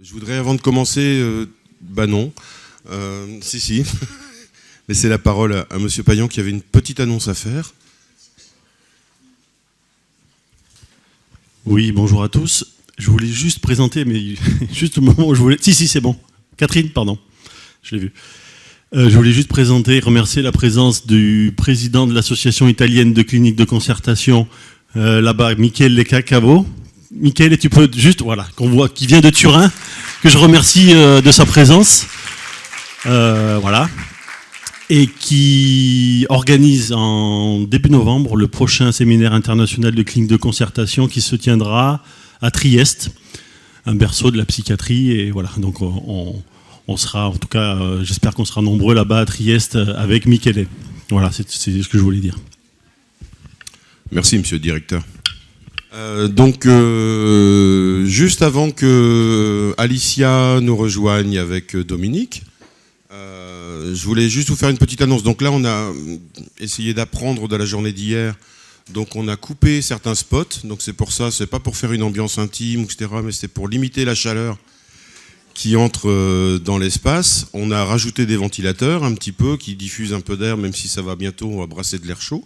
Je voudrais, avant de commencer, non, si, laisser la parole à Monsieur Payan qui avait une petite annonce à faire. Oui, bonjour à tous. Je voulais juste présenter, mais juste au moment où je voulais... Si, c'est bon. Catherine, pardon, je l'ai vu. Je voulais juste présenter, remercier la présence du président de l'association italienne de cliniques de concertation, là-bas, Michele Cacavo. Michele, tu peux juste, voilà, qu'on voit, qui vient de Turin, que je remercie de sa présence. Voilà. Et qui organise en début novembre le prochain séminaire international de clinique de concertation qui se tiendra à Trieste, un berceau de la psychiatrie. Et voilà, donc on sera, en tout cas, j'espère qu'on sera nombreux là-bas à Trieste avec Michele. Voilà, c'est ce que je voulais dire. Merci, monsieur le directeur. Juste avant que Alicia nous rejoigne avec Dominique, je voulais juste vous faire une petite annonce. Donc là, on a essayé d'apprendre de la journée d'hier. Donc on a coupé certains spots. Donc c'est pour ça, c'est pas pour faire une ambiance intime, etc., mais c'est pour limiter la chaleur qui entre dans l'espace. On a rajouté des ventilateurs un petit peu qui diffusent un peu d'air, même si ça va bientôt, on va brasser de l'air chaud.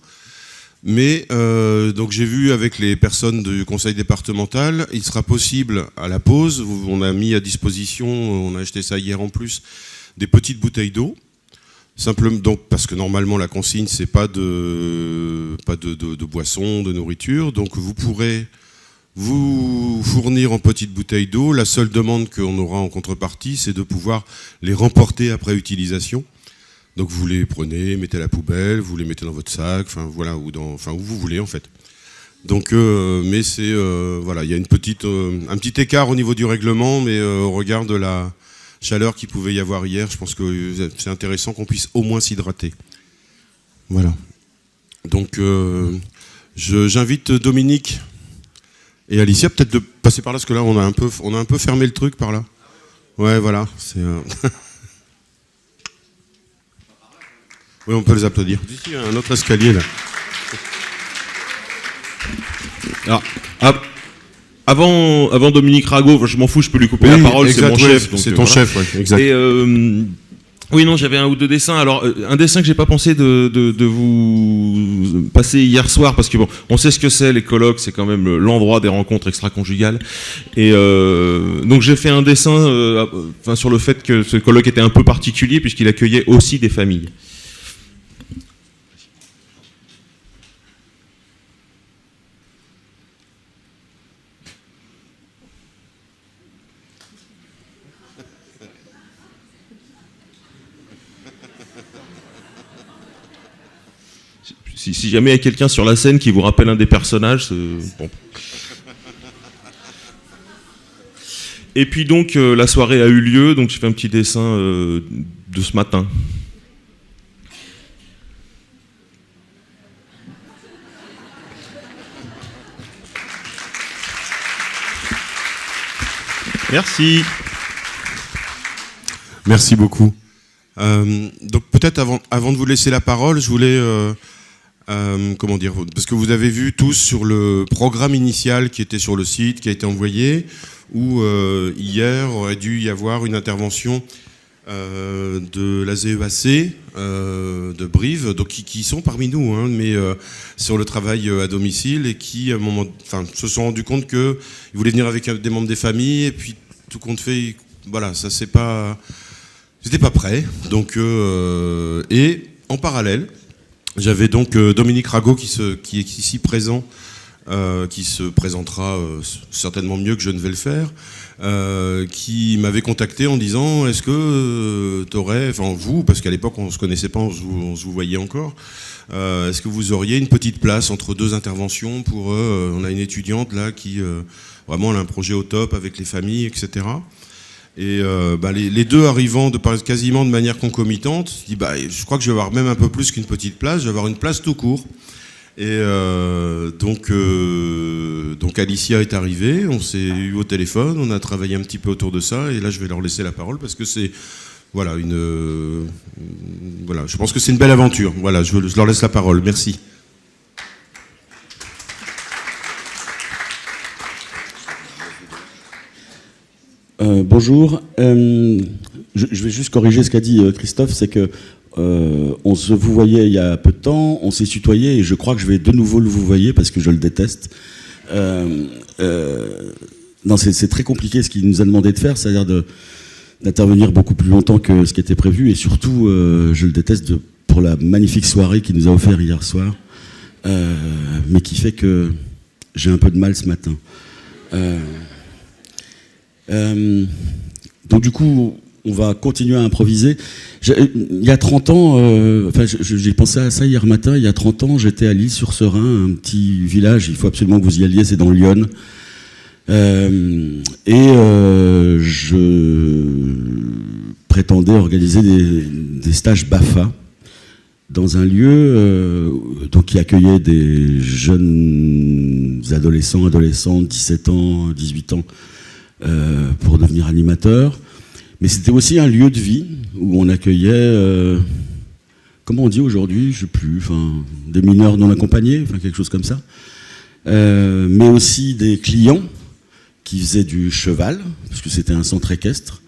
Mais donc j'ai vu avec les personnes du conseil départemental, il sera possible à la pause, on a mis à disposition, on a acheté ça hier en plus, des petites bouteilles d'eau. Simplement, donc, parce que normalement la consigne c'est pas de boisson, de nourriture, donc vous pourrez vous fournir en petites bouteilles d'eau. La seule demande qu'on aura en contrepartie, c'est de pouvoir les remporter après utilisation. Donc vous les prenez, mettez à la poubelle, vous les mettez dans votre sac, enfin voilà, où vous voulez en fait. Donc, mais c'est voilà, il y a un petit écart au niveau du règlement, mais au regard de la chaleur qu'il pouvait y avoir hier, je pense que c'est intéressant qu'on puisse au moins s'hydrater. Voilà. Donc j'invite Dominique et Alicia peut-être de passer par là, parce que là on a un peu fermé le truc par là. Ouais, voilà. C'est oui, on peut les applaudir. Ici, il y a un autre escalier là. Alors, avant Dominique Rago, je m'en fous, je peux lui couper la parole, exact, c'est mon chef. C'est ton chef, ouais, exact. Et oui, non, j'avais un ou deux dessins. Alors, un dessin que j'ai pas pensé de vous passer hier soir, parce que bon, on sait ce que c'est, les colloques, c'est quand même l'endroit des rencontres extra-conjugales. Et donc j'ai fait un dessin sur le fait que ce colloque était un peu particulier, puisqu'il accueillait aussi des familles. Si jamais il y a quelqu'un sur la scène qui vous rappelle un des personnages, bon. Et puis donc la soirée a eu lieu, donc j'ai fait un petit dessin de ce matin. Merci. Merci beaucoup. Donc peut-être avant de vous laisser la parole, je voulais comment dire, parce que vous avez vu tous sur le programme initial qui était sur le site, qui a été envoyé, où hier aurait dû y avoir une intervention de la ZEAC de Brive, donc qui sont parmi nous, hein, mais sur le travail à domicile, et qui à un moment, se sont rendus compte qu'ils voulaient venir avec des membres des familles, et puis tout compte fait, voilà, ça c'était pas prêt. Donc et en parallèle, j'avais donc Dominique Rago qui est ici présent, qui se présentera certainement mieux que je ne vais le faire, qui m'avait contacté en disant est-ce que t'aurais, enfin vous, parce qu'à l'époque on se connaissait pas, on se vous voyait encore, est-ce que vous auriez une petite place entre deux interventions pour on a une étudiante là qui vraiment elle a un projet au top avec les familles, etc. Et les deux arrivant quasiment de manière concomitante, je dis je crois que je vais avoir même un peu plus qu'une petite place, je vais avoir une place tout court. Et donc Alicia est arrivée, on s'est eu au téléphone, on a travaillé un petit peu autour de ça, et là je vais leur laisser la parole parce que c'est voilà je pense que c'est une belle aventure. Voilà, je leur laisse la parole. Merci. Bonjour. Je vais juste corriger ce qu'a dit Christophe, c'est que on se vous voyait il y a peu de temps, on s'est tutoyé et je crois que je vais de nouveau le vous voyer parce que je le déteste. Non, c'est très compliqué ce qu'il nous a demandé de faire, c'est-à-dire d'intervenir beaucoup plus longtemps que ce qui était prévu et surtout, je le déteste pour la magnifique soirée qu'il nous a offert hier soir, mais qui fait que j'ai un peu de mal ce matin. Donc du coup, on va continuer à improviser. Il y a 30 ans, j'ai pensé à ça hier matin, il y a 30 ans, j'étais à L'Isle-sur-Serein, un petit village, il faut absolument que vous y alliez, c'est dans l'Yonne. Je prétendais organiser des stages BAFA dans un lieu donc qui accueillait des jeunes adolescents, 17 ans, 18 ans, pour devenir animateurs. Mais c'était aussi un lieu de vie où on accueillait, comment on dit aujourd'hui, je sais plus, des mineurs non accompagnés, quelque chose comme ça. Mais aussi des clients qui faisaient du cheval, parce que c'était un centre équestre,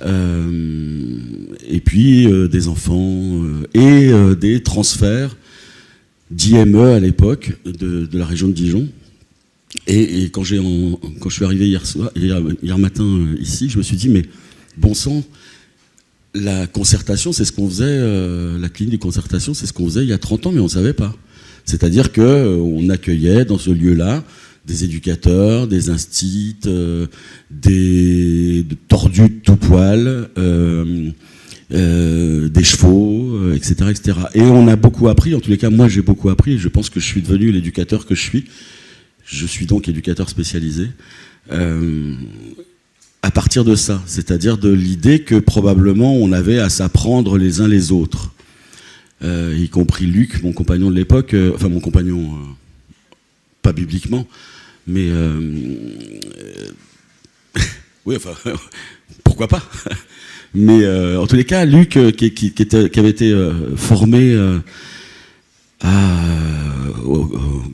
et puis des enfants et des transferts d'IME à l'époque de la région de Dijon. Et quand je suis arrivé hier matin ici, je me suis dit, mais bon sang, la concertation, c'est ce qu'on faisait, la clinique de concertation, c'est ce qu'on faisait il y a 30 ans, mais on ne savait pas. C'est-à-dire qu'on accueillait dans ce lieu-là des éducateurs, des instits, des tordus de tout poil, des chevaux, etc., etc. Et on a beaucoup appris, en tous les cas, moi j'ai beaucoup appris, et je pense que je suis devenu l'éducateur que je suis. Je suis donc éducateur spécialisé. À partir de ça, c'est-à-dire de l'idée que probablement on avait à s'apprendre les uns les autres, y compris Luc, mon compagnon de l'époque, enfin mon compagnon, pas bibliquement, mais oui, enfin pourquoi pas. Mais en tous les cas, Luc, qui avait été formé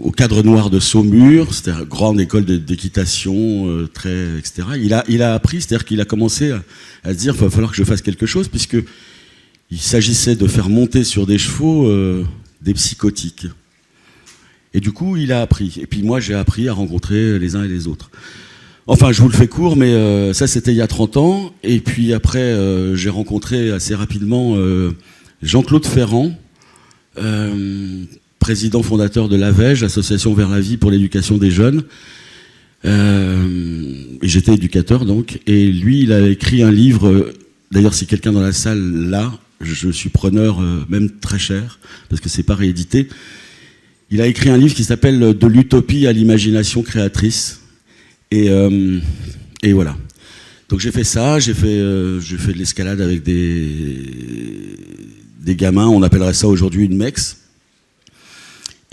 au Cadre Noir de Saumur, c'était une grande école d'équitation, etc. Il a appris, c'est-à-dire qu'il a commencé à se dire qu'il va falloir que je fasse quelque chose, puisqu'il s'agissait de faire monter sur des chevaux des psychotiques. Et du coup, il a appris. Et puis moi, j'ai appris à rencontrer les uns et les autres. Enfin, je vous le fais court, mais ça, c'était il y a 30 ans. Et puis après, j'ai rencontré assez rapidement Jean-Claude Ferrand, président fondateur de l'AVEJ, Association vers la vie pour l'éducation des jeunes. Et j'étais éducateur, donc. Et lui, il a écrit un livre. D'ailleurs, si quelqu'un dans la salle là, je suis preneur, même très cher, parce que c'est pas réédité. Il a écrit un livre qui s'appelle « De l'utopie à l'imagination créatrice ». Et voilà. Donc j'ai fait ça, j'ai fait de l'escalade avec des gamins, on appellerait ça aujourd'hui une MEX.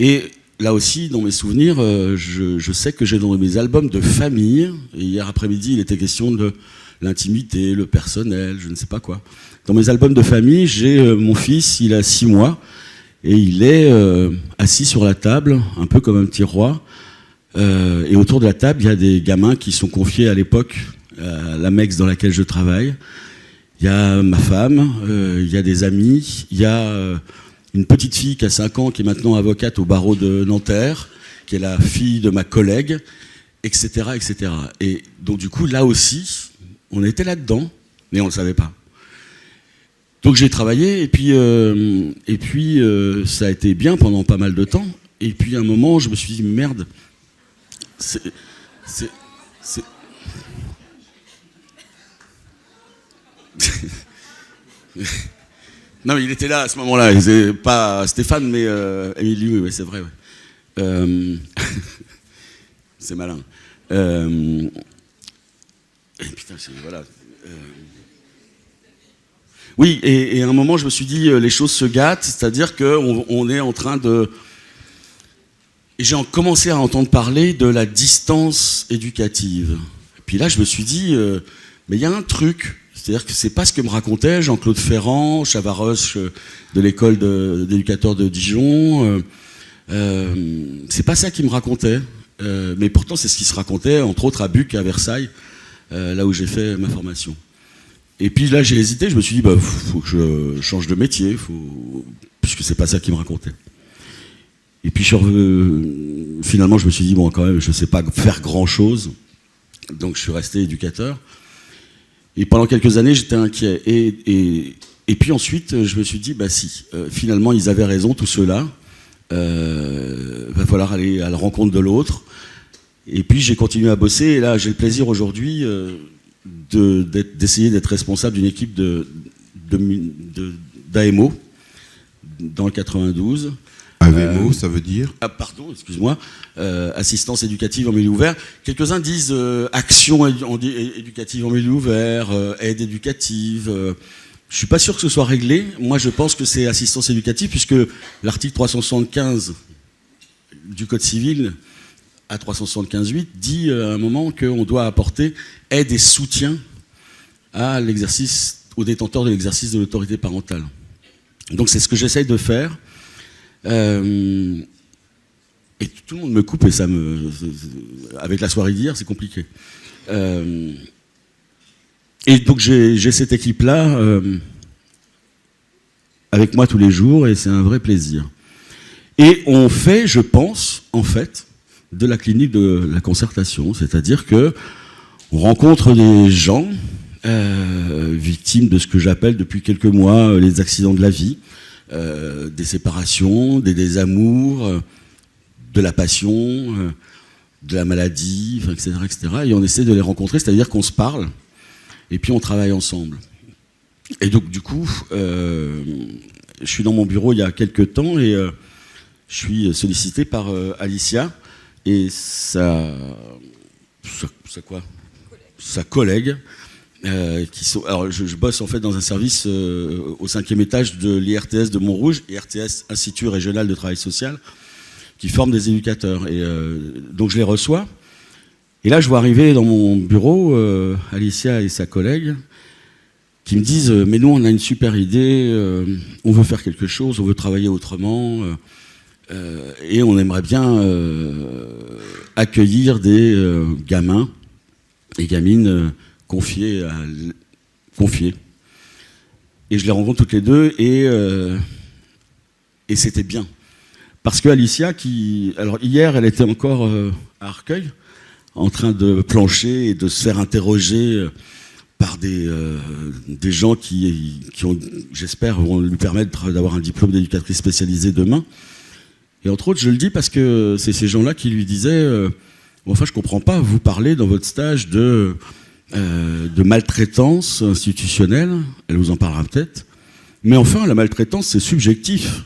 Et là aussi, dans mes souvenirs, je sais que j'ai dans mes albums de famille, et hier après-midi, il était question de l'intimité, le personnel, je ne sais pas quoi. Dans mes albums de famille, j'ai mon fils, il a 6 mois, et il est assis sur la table, un peu comme un petit roi. Et autour de la table, il y a des gamins qui sont confiés à l'époque à la MEX dans laquelle je travaille. Il y a ma femme, il y a des amis, il y a une petite fille qui a 5 ans, qui est maintenant avocate au barreau de Nanterre, qui est la fille de ma collègue, etc., etc. Et donc du coup, là aussi, on était là-dedans, mais on ne le savait pas. Donc j'ai travaillé, et puis ça a été bien pendant pas mal de temps. Et puis à un moment, je me suis dit, merde, Non, mais il était là à ce moment-là. Pas Stéphane, mais Émilie, oui, c'est vrai. Ouais. C'est malin. Et putain, voilà. Oui, et à un moment, je me suis dit, les choses se gâtent, c'est-à-dire qu'on est en train de... Et j'ai commencé à entendre parler de la distance éducative. Et puis là, je me suis dit, mais il y a un truc. C'est-à-dire que c'est pas ce que me racontait Jean-Claude Ferrand, Chavaroche de l'école d'éducateurs de Dijon. C'est pas ça qu'il me racontait. Mais pourtant, c'est ce qui se racontait, entre autres, à Buc, à Versailles, là où j'ai fait ma formation. Et puis là, j'ai hésité, je me suis dit, faut que je change de métier, puisque c'est pas ça qui me racontait. Et puis finalement, je me suis dit, bon, quand même, je sais pas faire grand-chose, donc je suis resté éducateur. Et pendant quelques années, j'étais inquiet. Et puis ensuite, je me suis dit, si, finalement, ils avaient raison, tous ceux-là. Va falloir aller à la rencontre de l'autre. Et puis j'ai continué à bosser. Et là, j'ai le plaisir aujourd'hui d'essayer d'être responsable d'une équipe d'AMO dans le 92. AMO, ça veut dire pardon, excuse-moi. Assistance éducative en milieu ouvert. Quelques-uns disent action éducative en milieu ouvert, aide éducative. Je suis pas sûr que ce soit réglé. Moi, je pense que c'est assistance éducative, puisque l'article 375 du Code civil, à 375.8, dit à un moment qu'on doit apporter aide et soutien aux détenteurs de l'exercice de l'autorité parentale. Donc c'est ce que j'essaye de faire. Et tout le monde me coupe, et avec la soirée d'hier, c'est compliqué. Et donc j'ai cette équipe-là avec moi tous les jours, et c'est un vrai plaisir. Et on fait, je pense, en fait, de la clinique de la concertation, c'est-à-dire que on rencontre des gens victimes de ce que j'appelle depuis quelques mois les accidents de la vie, des séparations, des désamours, de la passion, de la maladie, etc., etc. Et on essaie de les rencontrer, c'est-à-dire qu'on se parle. Et puis on travaille ensemble. Et donc du coup, je suis dans mon bureau il y a quelques temps et je suis sollicité par Alicia et sa collègue. Alors je bosse en fait dans un service au 5e étage de l'IRTS de Montrouge, IRTS, Institut Régional de Travail Social, qui forme des éducateurs. Et donc je les reçois. Et là, je vois arriver dans mon bureau Alicia et sa collègue qui me disent « Mais nous, on a une super idée, on veut faire quelque chose, on veut travailler autrement, et on aimerait bien accueillir des gamins et gamines confiés. » Et je les rencontre toutes les deux, et c'était bien. Parce que Alicia, alors hier, elle était encore à Arcueil, en train de plancher et de se faire interroger par des gens qui ont, j'espère, vont lui permettre d'avoir un diplôme d'éducatrice spécialisée demain. Et entre autres, je le dis parce que c'est ces gens-là qui lui disaient enfin, je comprends pas, vous parlez dans votre stage de maltraitance institutionnelle, elle vous en parlera peut-être, mais enfin, la maltraitance, c'est subjectif.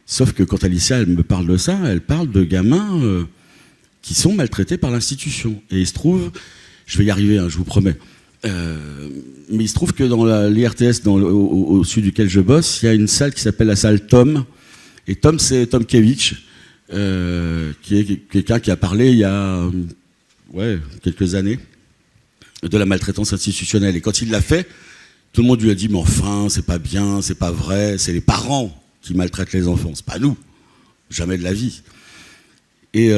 Sauf que quand Alicia, elle me parle de ça, elle parle de gamins qui sont maltraités par l'institution. Et il se trouve, je vais y arriver, je vous promets, mais il se trouve que dans l'IRTS, au sud duquel je bosse, il y a une salle qui s'appelle la salle Tom. Et Tom, c'est Tom Kevich, qui est quelqu'un qui a parlé il y a quelques années de la maltraitance institutionnelle. Et quand il l'a fait, tout le monde lui a dit « Mais enfin, c'est pas bien, c'est pas vrai, c'est les parents qui maltraitent les enfants, c'est pas nous, jamais de la vie. » Et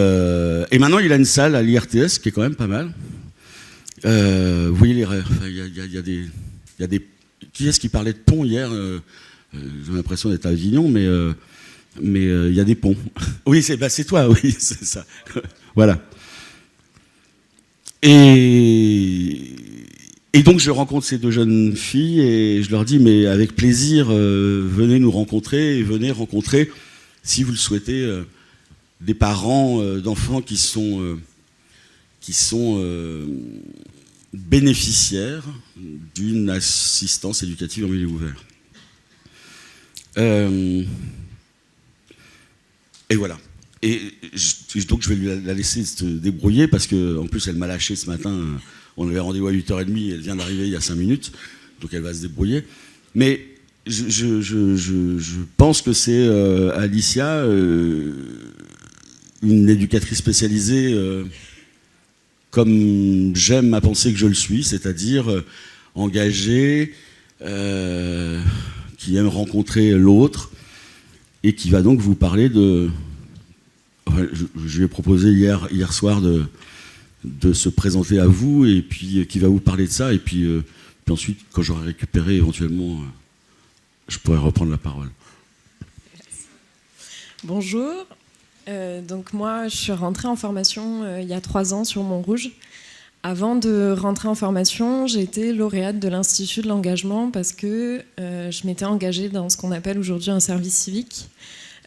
maintenant, il a une salle à l'IRTS qui est quand même pas mal. Vous voyez les rêves. Il y a des. Qui est-ce qui parlait de pont hier J'ai l'impression d'être à Avignon, mais il y a des ponts. Oui, c'est toi, oui, c'est ça. Voilà. Et donc, je rencontre ces deux jeunes filles et je leur dis, mais avec plaisir, venez nous rencontrer et venez rencontrer, si vous le souhaitez, des parents d'enfants qui sont bénéficiaires d'une assistance éducative en milieu ouvert. Et voilà. Et donc je vais la laisser se débrouiller parce qu'en plus elle m'a lâché ce matin. On avait rendez-vous à 8h30, elle vient d'arriver il y a 5 minutes, donc elle va se débrouiller. Mais je pense que c'est Alicia, une éducatrice spécialisée comme j'aime à penser que je le suis, c'est-à-dire engagée, qui aime rencontrer l'autre et qui va donc vous parler de... Enfin, je lui ai proposé hier soir de se présenter à vous et puis qui va vous parler de ça. Et puis ensuite, quand j'aurai récupéré, éventuellement, je pourrai reprendre la parole. Bonjour. Donc moi, je suis rentrée en formation il y a 3 ans sur Montrouge. Avant de rentrer en formation, j'ai été lauréate de l'Institut de l'engagement parce que je m'étais engagée dans ce qu'on appelle aujourd'hui un service civique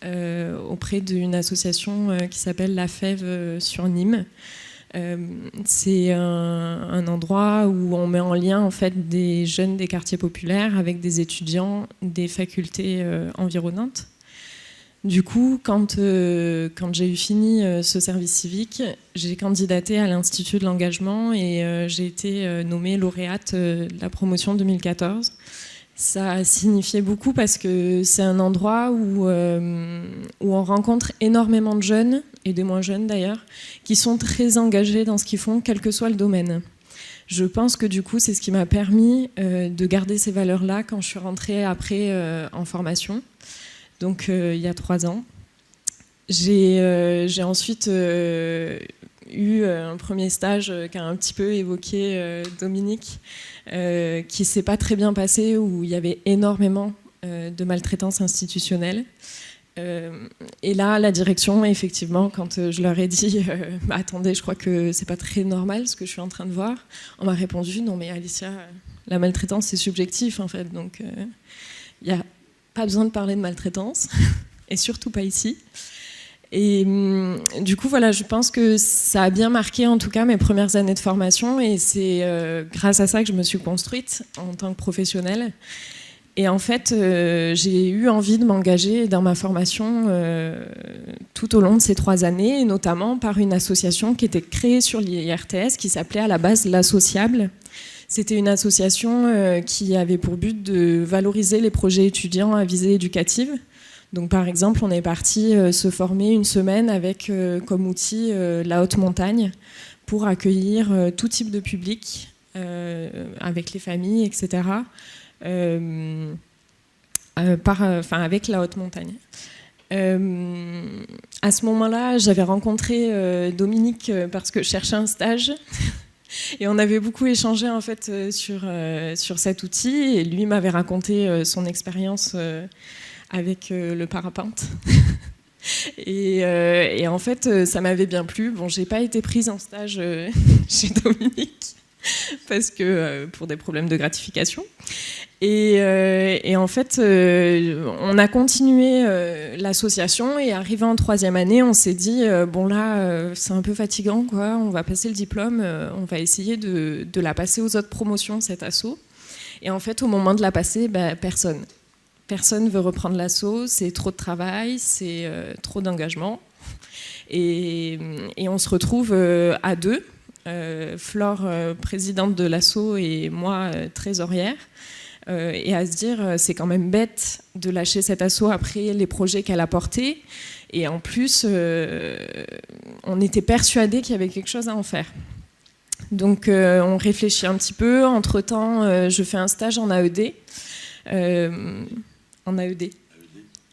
auprès d'une association qui s'appelle La Fève sur Nîmes. C'est un endroit où on met en lien en fait des jeunes des quartiers populaires avec des étudiants des facultés environnantes. Du coup, quand j'ai eu fini ce service civique, j'ai candidaté à l'Institut de l'engagement et j'ai été nommée lauréate de la promotion 2014. Ça a signifié beaucoup parce que c'est un endroit où on rencontre énormément de jeunes, et des moins jeunes d'ailleurs, qui sont très engagés dans ce qu'ils font, quel que soit le domaine. Je pense que du coup, c'est ce qui m'a permis de garder ces valeurs-là quand je suis rentrée après en formation. Donc il y a 3 ans. J'ai ensuite eu un premier stage qu'a un petit peu évoqué Dominique, qui s'est pas très bien passé, où il y avait énormément de maltraitance institutionnelle. Et là, la direction, effectivement, quand je leur ai dit attendez, je crois que c'est pas très normal ce que je suis en train de voir, on m'a répondu non mais Alicia, la maltraitance c'est subjectif en fait, donc il y a pas besoin de parler de maltraitance, et surtout pas ici. Et du coup, voilà, je pense que ça a bien marqué en tout cas mes premières années de formation, et c'est grâce à ça que je me suis construite en tant que professionnelle. Et en fait, j'ai eu envie de m'engager dans ma formation tout au long de ces 3 années, et notamment par une association qui était créée sur l'IRTS, qui s'appelait à la base l'Associable. C'était une association qui avait pour but de valoriser les projets étudiants à visée éducative. Donc, par exemple, on est parti se former une semaine avec comme outil la haute montagne pour accueillir tout type de public, avec les familles, etc., avec la haute montagne. À ce moment-là, j'avais rencontré Dominique parce que je cherchais un stage. Et on avait beaucoup échangé en fait sur cet outil, et lui m'avait raconté son expérience avec le parapente. et en fait, ça m'avait bien plu. Bon, j'ai pas été prise en stage chez Dominique parce que pour des problèmes de gratification. Et en fait, on a continué l'association, et arrivé en 3e année, on s'est dit bon là, c'est un peu fatigant, quoi. On va passer le diplôme, on va essayer de la passer aux autres promotions, cette asso. Et en fait, au moment de la passer, personne veut reprendre l'asso. C'est trop de travail, c'est trop d'engagement, et on se retrouve à 2. Flore, présidente de l'asso, et moi, trésorière. Et à se dire, c'est quand même bête de lâcher cet asso après les projets qu'elle a portés. Et en plus, on était persuadés qu'il y avait quelque chose à en faire. Donc on réfléchit un petit peu. Entre-temps, je fais un stage en AED. En AED.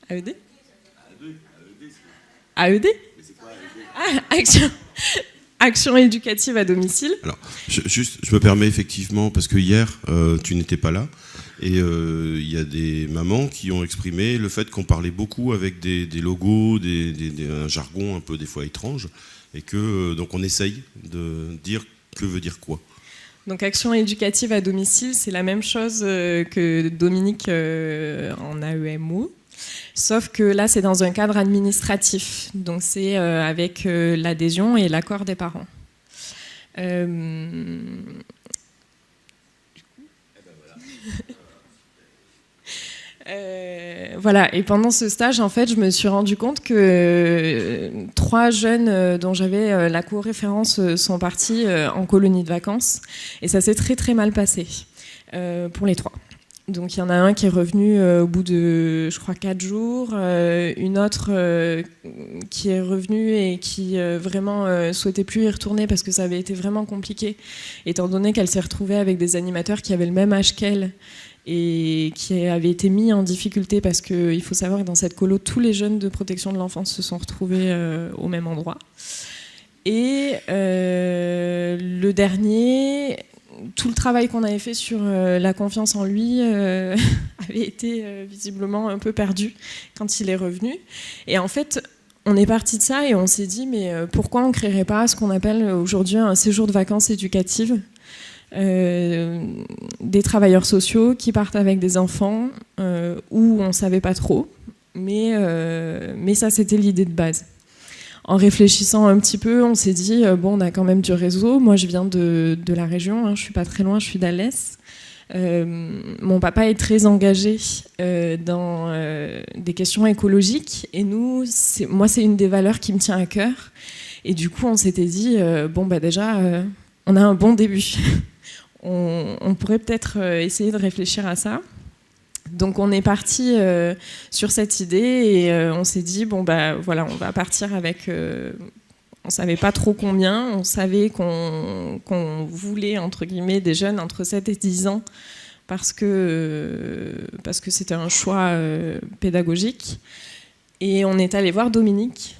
AED ? AED ? Action éducative à domicile. Alors, je me permets effectivement, parce que hier, tu n'étais pas là, et il y a des mamans qui ont exprimé le fait qu'on parlait beaucoup avec des logos, un jargon un peu des fois étrange, et que donc on essaye de dire que veut dire quoi. Donc action éducative à domicile, c'est la même chose que Dominique en AEMO. Sauf que là, c'est dans un cadre administratif. Donc, c'est avec l'adhésion et l'accord des parents. Voilà. Et pendant ce stage, en fait, je me suis rendu compte que 3 jeunes dont j'avais la co-référence sont partis en colonie de vacances. Et ça s'est très, très mal passé pour les 3. Donc il y en a un qui est revenu au bout de, je crois, 4 jours, une autre qui est revenue et qui vraiment souhaitait plus y retourner parce que ça avait été vraiment compliqué, étant donné qu'elle s'est retrouvée avec des animateurs qui avaient le même âge qu'elle et qui avaient été mis en difficulté parce qu'il faut savoir que dans cette colo, tous les jeunes de protection de l'enfance se sont retrouvés au même endroit. Et le dernier, tout le travail qu'on avait fait sur la confiance en lui avait été visiblement un peu perdu quand il est revenu. Et en fait, on est parti de ça et on s'est dit, mais pourquoi on ne créerait pas ce qu'on appelle aujourd'hui un séjour de vacances éducatives, des travailleurs sociaux qui partent avec des enfants où on ne savait pas trop, mais ça, c'était l'idée de base. En réfléchissant un petit peu, on s'est dit, bon, on a quand même du réseau. Moi, je viens de la région, hein, je ne suis pas très loin, je suis d'Alès. Mon papa est très engagé dans des questions écologiques. Et moi, c'est une des valeurs qui me tient à cœur. Et du coup, on s'était dit, bon, bah, déjà, on a un bon début. On pourrait peut-être essayer de réfléchir à ça. Donc on est parti sur cette idée et on s'est dit bon bah voilà, on va partir avec on savait pas trop combien, on savait qu'on voulait entre guillemets des jeunes entre 7 et 10 ans parce que c'était un choix pédagogique et on est allé voir Dominique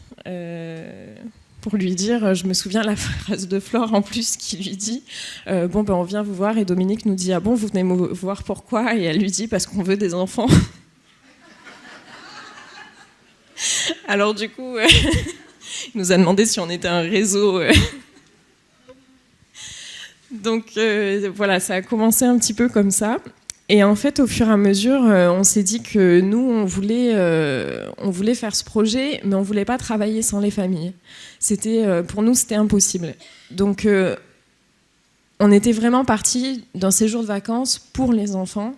pour lui dire, je me souviens la phrase de Flore en plus qui lui dit bon ben on vient vous voir et Dominique nous dit ah bon vous venez me voir pourquoi et elle lui dit parce qu'on veut des enfants. Alors du coup il nous a demandé si on était un réseau donc voilà, ça a commencé un petit peu comme ça. Et en fait, au fur et à mesure, on s'est dit que nous, on voulait faire ce projet, mais on ne voulait pas travailler sans les familles. Pour nous, c'était impossible. Donc, on était vraiment partis d'un séjour de vacances pour les enfants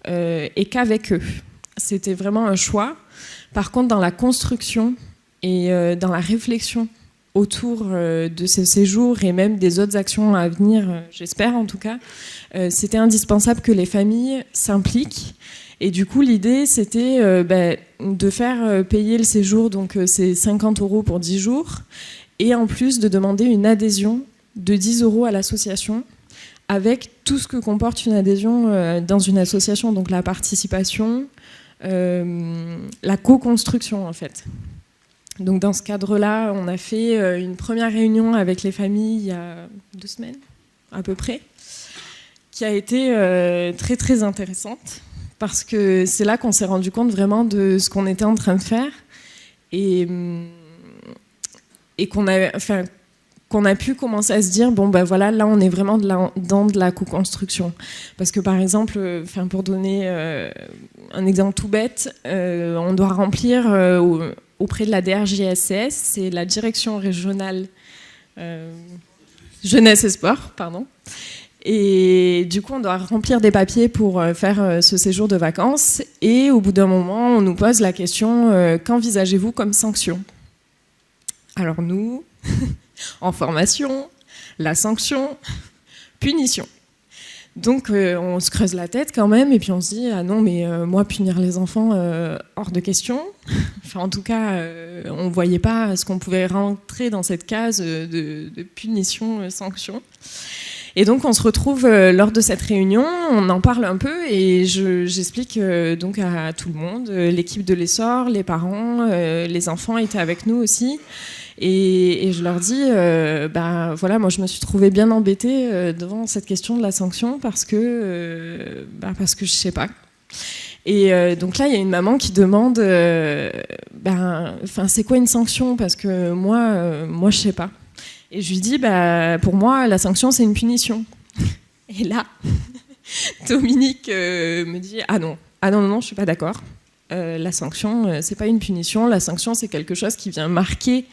et qu'avec eux. C'était vraiment un choix. Par contre, dans la construction et dans la réflexion autour de ce séjour et même des autres actions à venir, j'espère en tout cas, c'était indispensable que les familles s'impliquent. Et du coup, l'idée, c'était de faire payer le séjour, donc c'est 50 € pour 10 jours, et en plus de demander une adhésion de 10 € à l'association, avec tout ce que comporte une adhésion dans une association, donc la participation, la co-construction en fait. Donc dans ce cadre-là, on a fait une première réunion avec les familles il y a 2 semaines à peu près, qui a été très très intéressante parce que c'est là qu'on s'est rendu compte vraiment de ce qu'on était en train de faire et qu'on a pu commencer à se dire bon ben voilà, là on est vraiment dans de la co-construction parce que par exemple, pour donner un exemple tout bête, on doit remplir auprès de la DRJSCS, c'est la direction régionale jeunesse et sport, pardon. Et du coup, on doit remplir des papiers pour faire ce séjour de vacances. Et au bout d'un moment, on nous pose la question qu'envisagez-vous comme sanction ? Alors nous, en formation, la sanction, punition. Donc on se creuse la tête quand même et puis on se dit ah non mais moi punir les enfants hors de question. Enfin en tout cas on voyait pas ce qu'on pouvait rentrer dans cette case de punition sanction. Et donc on se retrouve lors de cette réunion, on en parle un peu et j'explique donc à tout le monde, l'équipe de l'Essor, les parents, les enfants étaient avec nous aussi. Et je leur dis, voilà, moi je me suis trouvée bien embêtée devant cette question de la sanction parce que je sais pas. Et donc là, il y a une maman qui demande, c'est quoi une sanction ? Parce que moi je sais pas. Et je lui dis, pour moi, la sanction c'est une punition. Et là, Dominique me dit, ah non, je suis pas d'accord. La sanction, c'est pas une punition. La sanction, c'est quelque chose qui vient marquer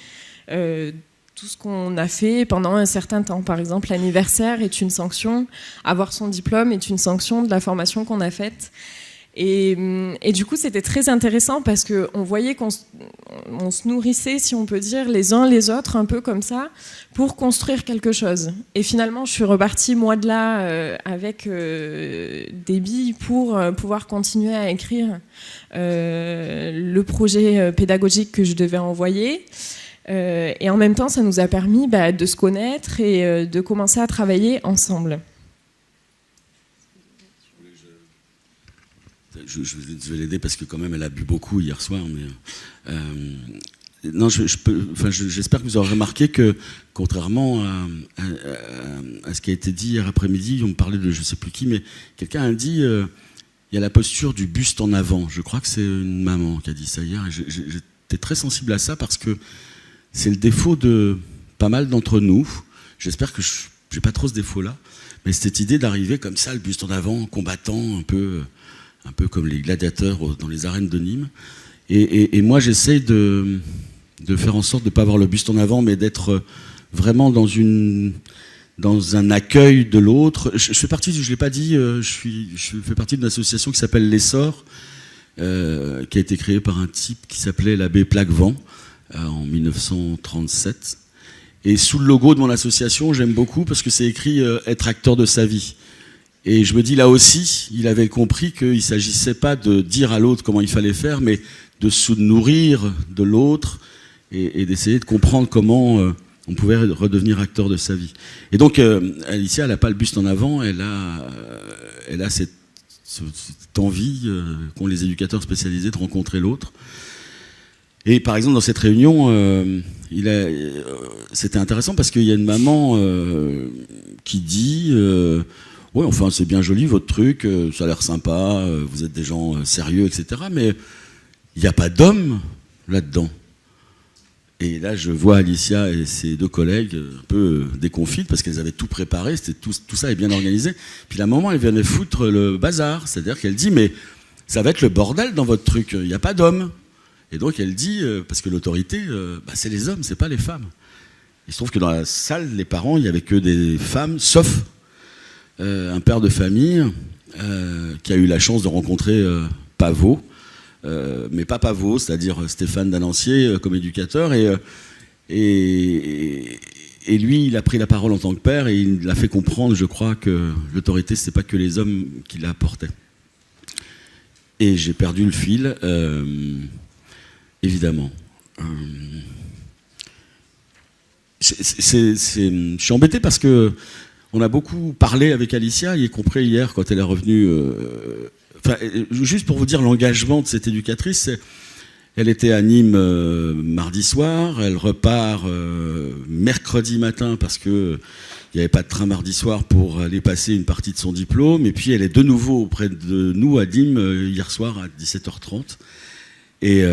tout ce qu'on a fait pendant un certain temps. Par exemple, l'anniversaire est une sanction, avoir son diplôme est une sanction de la formation qu'on a faite. Et du coup, c'était très intéressant parce qu'on voyait qu'on se nourrissait, si on peut dire, les uns les autres, un peu comme ça, pour construire quelque chose. Et finalement, je suis repartie, moi, de là, avec des billes pour pouvoir continuer à écrire le projet pédagogique que je devais envoyer. Et en même temps, ça nous a permis de se connaître et de commencer à travailler ensemble. Je vais l'aider parce que quand même elle a bu beaucoup hier soir. Mais Non, j'espère que vous aurez remarqué que, contrairement à ce qui a été dit hier après-midi, on me parlait de je ne sais plus qui, mais quelqu'un a dit il y a la posture du buste en avant. Je crois que c'est une maman qui a dit ça hier. Et j'étais très sensible à ça parce que c'est le défaut de pas mal d'entre nous. J'espère que je n'ai pas trop ce défaut-là. Mais cette idée d'arriver comme ça, le buste en avant, combattant, un peu comme les gladiateurs dans les arènes de Nîmes. Et moi, j'essaye de faire en sorte de ne pas avoir le buste en avant, mais d'être vraiment dans un accueil de l'autre. Je fais partie, je ne l'ai pas dit, je fais partie d'une association qui s'appelle l'Essor, qui a été créée par un type qui s'appelait l'abbé Plaquevent en 1937. Et sous le logo de mon association, j'aime beaucoup parce que c'est écrit être acteur de sa vie. Et je me dis là aussi, il avait compris qu'il ne s'agissait pas de dire à l'autre comment il fallait faire, mais de se nourrir de l'autre et d'essayer de comprendre comment on pouvait redevenir acteur de sa vie. Et donc, Alicia, elle n'a pas le buste en avant, elle a cette envie qu'ont les éducateurs spécialisés de rencontrer l'autre. Et par exemple, dans cette réunion, c'était intéressant parce qu'il y a une maman qui dit ouais, enfin, c'est bien joli votre truc, ça a l'air sympa, vous êtes des gens sérieux, etc. Mais il n'y a pas d'homme là-dedans. Et là, je vois Alicia et ses deux collègues un peu déconfites parce qu'elles avaient tout préparé, tout ça est bien organisé. Puis la maman, elle vient de foutre le bazar. C'est-à-dire qu'elle dit, mais ça va être le bordel dans votre truc, il n'y a pas d'homme. Et donc elle dit, parce que l'autorité, c'est les hommes, c'est pas les femmes. Il se trouve que dans la salle, les parents, il n'y avait que des femmes, sauf un père de famille qui a eu la chance de rencontrer Pavot, mais pas Pavot, c'est-à-dire Stéphane Danancier comme éducateur, et lui, il a pris la parole en tant que père et il a fait comprendre, je crois, que l'autorité, c'est pas que les hommes qui la portaient. Et j'ai perdu le fil, évidemment. Je suis embêté parce que on a beaucoup parlé avec Alicia, y compris hier quand elle est revenue. Juste pour vous dire l'engagement de cette éducatrice, elle était à Nîmes mardi soir, elle repart mercredi matin parce qu'il n'y avait pas de train mardi soir pour aller passer une partie de son diplôme, et puis elle est de nouveau auprès de nous à Nîmes hier soir à 17h30. Et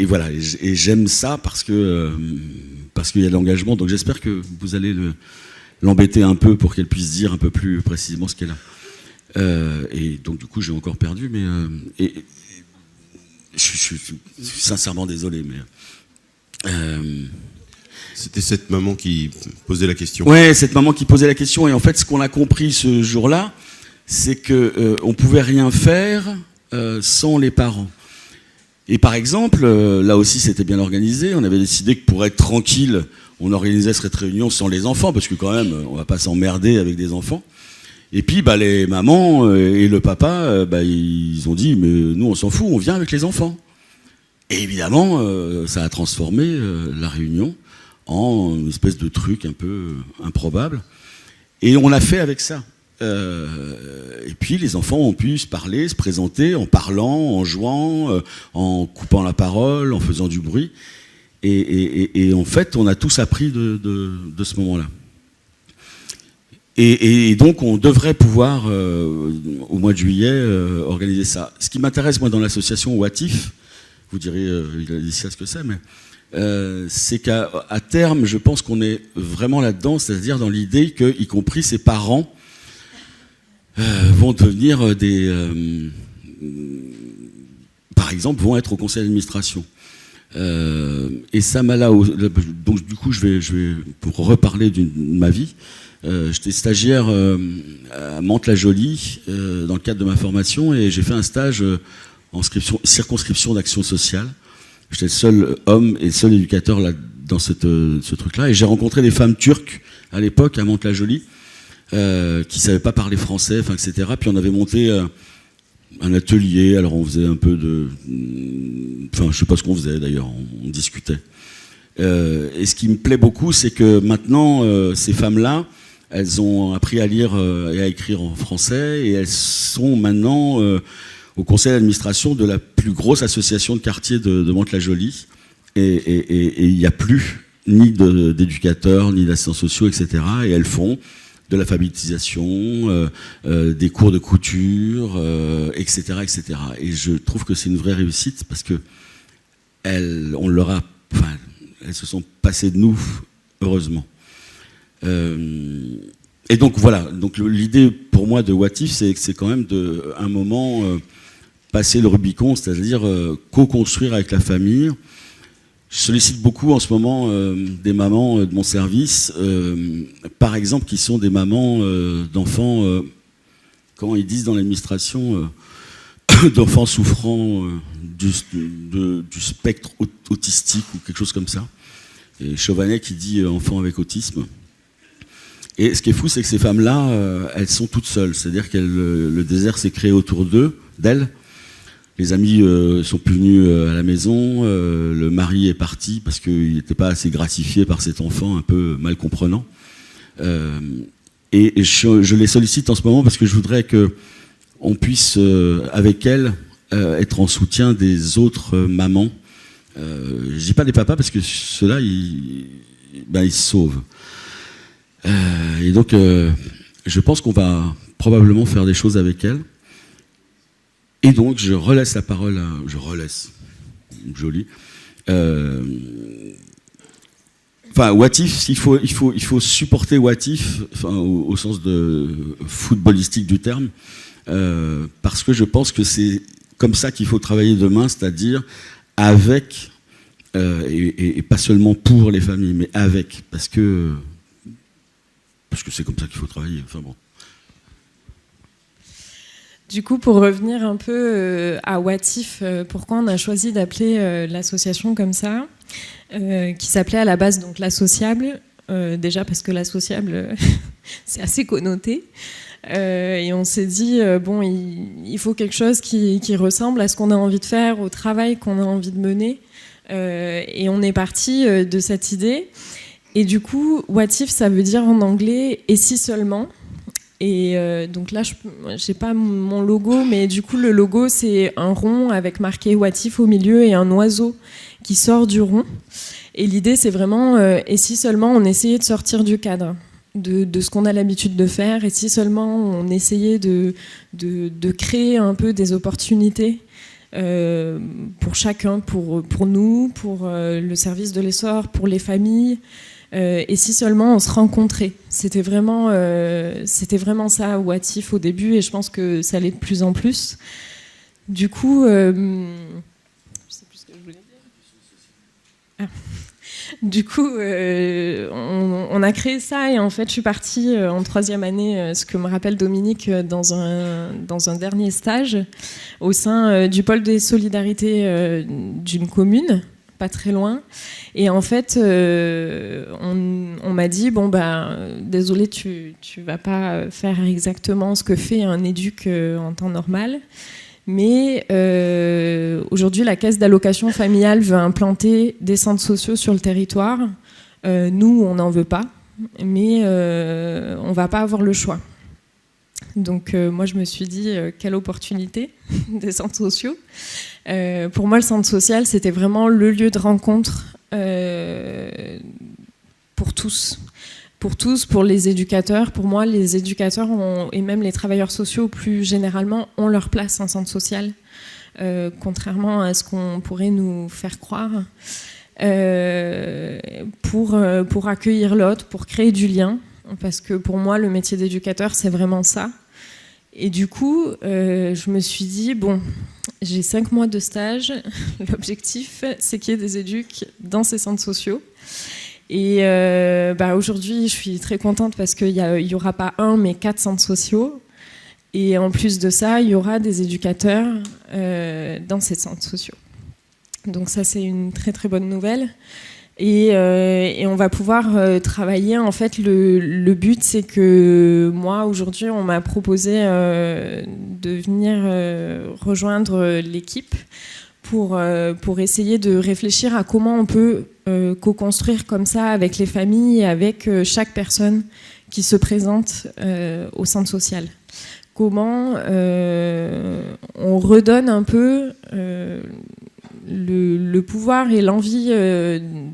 voilà, et j'aime ça parce qu'il y a de l'engagement, donc j'espère que vous allez l'embêter un peu pour qu'elle puisse dire un peu plus précisément ce qu'elle a. Et donc du coup j'ai encore perdu, mais je suis sincèrement désolé, mais c'était cette maman qui posait la question. Ouais, cette maman qui posait la question, et en fait ce qu'on a compris ce jour-là, c'est que on pouvait rien faire sans les parents. Et par exemple, là aussi c'était bien organisé, on avait décidé que pour être tranquille, on organisait cette réunion sans les enfants, parce que quand même, on va pas s'emmerder avec des enfants. Et puis les mamans et le papa, ils ont dit, mais nous on s'en fout, on vient avec les enfants. Et évidemment, ça a transformé la réunion en une espèce de truc un peu improbable. Et on l'a fait avec ça. Et puis les enfants ont pu se parler, se présenter en parlant, en jouant, en coupant la parole, en faisant du bruit. Et en fait, on a tous appris de ce moment-là. Et donc, on devrait pouvoir, au mois de juillet, organiser ça. Ce qui m'intéresse, moi, dans l'association Watif, vous direz, Alicia, ce que c'est, mais c'est qu'à terme, je pense qu'on est vraiment là-dedans, c'est-à-dire dans l'idée que, y compris ses parents, vont devenir par exemple, vont être au conseil d'administration. Et ça m'a là, donc du coup, je vais pour reparler de ma vie. J'étais stagiaire à Mantes-la-Jolie dans le cadre de ma formation, et j'ai fait un stage en circonscription d'action sociale. J'étais le seul homme et le seul éducateur là, dans ce truc-là, et j'ai rencontré des femmes turques à l'époque à Mantes-la-Jolie qui ne savaient pas parler français, etc. Puis on avait monté un atelier, alors on faisait un peu de... Enfin, je ne sais pas ce qu'on faisait d'ailleurs, on discutait. Et ce qui me plaît beaucoup, c'est que maintenant, ces femmes-là, elles ont appris à lire et à écrire en français, et elles sont maintenant au conseil d'administration de la plus grosse association de quartier de Mantes-la-Jolie, Et il n'y a plus ni d'éducateurs, ni d'assistants sociaux, etc. Et elles font de l'alphabétisation, des cours de couture, etc., etc. Et je trouve que c'est une vraie réussite parce que elles se sont passées de nous, heureusement. Et donc voilà, donc l'idée pour moi de What If, c'est que c'est quand même un moment passer le Rubicon, c'est-à-dire co-construire avec la famille. Je sollicite beaucoup en ce moment des mamans de mon service, par exemple, qui sont des mamans d'enfants, comment ils disent dans l'administration, d'enfants souffrant du spectre autistique ou quelque chose comme ça. Et Chauvanet qui dit enfants avec autisme. Et ce qui est fou, c'est que ces femmes-là, elles sont toutes seules. C'est-à-dire que le désert s'est créé autour d'elles. Les amis sont plus venus à la maison. Le mari est parti parce qu'il n'était pas assez gratifié par cet enfant un peu mal comprenant. Et je les sollicite en ce moment parce que je voudrais qu'on puisse, avec elles, être en soutien des autres mamans. Je dis pas des papas parce que ceux-là, ils se sauvent. Et donc, je pense qu'on va probablement faire des choses avec elles. Et donc, je relaisse la parole à... Je relaisse. Joli. What If, il faut supporter What If, au sens footballistique du terme, parce que je pense que c'est comme ça qu'il faut travailler demain, c'est-à-dire avec, et pas seulement pour les familles, mais avec, parce que c'est comme ça qu'il faut travailler. Enfin bon. Du coup, pour revenir un peu à What If, pourquoi on a choisi d'appeler l'association comme ça, qui s'appelait à la base donc l'associable, déjà parce que l'associable c'est assez connoté, et on s'est dit il faut quelque chose qui ressemble à ce qu'on a envie de faire, au travail qu'on a envie de mener, et on est parti de cette idée. Et du coup, What If, ça veut dire en anglais « et si seulement ». Et donc là, je n'ai pas mon logo, mais du coup, le logo, c'est un rond avec marqué What If au milieu et un oiseau qui sort du rond. Et l'idée, c'est vraiment, et si seulement on essayait de sortir du cadre de ce qu'on a l'habitude de faire, et si seulement on essayait de créer un peu des opportunités pour chacun, pour nous, pour le service de l'essor, pour les familles. Et si seulement on se rencontrait. C'était vraiment ça, What If au début, et je pense que ça l'est de plus en plus. Du coup, je sais plus ce que je voulais dire. Du coup, on a créé ça, et en fait, je suis partie en 3e année, ce que me rappelle Dominique, dans un dernier stage au sein du pôle des solidarités d'une commune, pas très loin. Et en fait, on m'a dit, désolé, tu vas pas faire exactement ce que fait un éduc en temps normal, mais aujourd'hui, la caisse d'allocation familiale veut implanter des centres sociaux sur le territoire. Nous, on n'en veut pas, mais on va pas avoir le choix. Donc moi, je me suis dit, quelle opportunité, des centres sociaux. Pour moi, le centre social, c'était vraiment le lieu de rencontre pour tous, pour les éducateurs. Pour moi, les éducateurs et même les travailleurs sociaux, plus généralement, ont leur place en centre social, contrairement à ce qu'on pourrait nous faire croire, pour accueillir l'autre, pour créer du lien, parce que pour moi, le métier d'éducateur, c'est vraiment ça. Et du coup, je me suis dit, j'ai 5 mois de stage. L'objectif, c'est qu'il y ait des éducs dans ces centres sociaux. Et aujourd'hui, je suis très contente parce qu'il n'y aura pas 1, mais 4 centres sociaux. Et en plus de ça, il y aura des éducateurs dans ces centres sociaux. Donc ça, c'est une très très bonne nouvelle. Et on va pouvoir travailler. En fait, le but, c'est que moi, aujourd'hui, on m'a proposé de venir rejoindre l'équipe pour essayer de réfléchir à comment on peut co-construire comme ça avec les familles et avec chaque personne qui se présente au centre social. Comment on redonne un peu le pouvoir et l'envie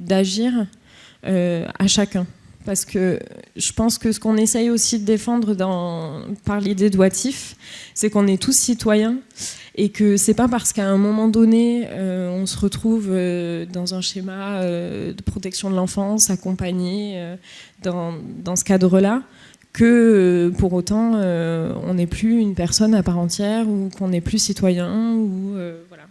d'agir à chacun. Parce que je pense que ce qu'on essaye aussi de défendre par l'idée de Watif, c'est qu'on est tous citoyens et que c'est pas parce qu'à un moment donné, on se retrouve dans un schéma de protection de l'enfance, accompagné dans ce cadre-là, que pour autant on n'est plus une personne à part entière ou qu'on n'est plus citoyen. Voilà.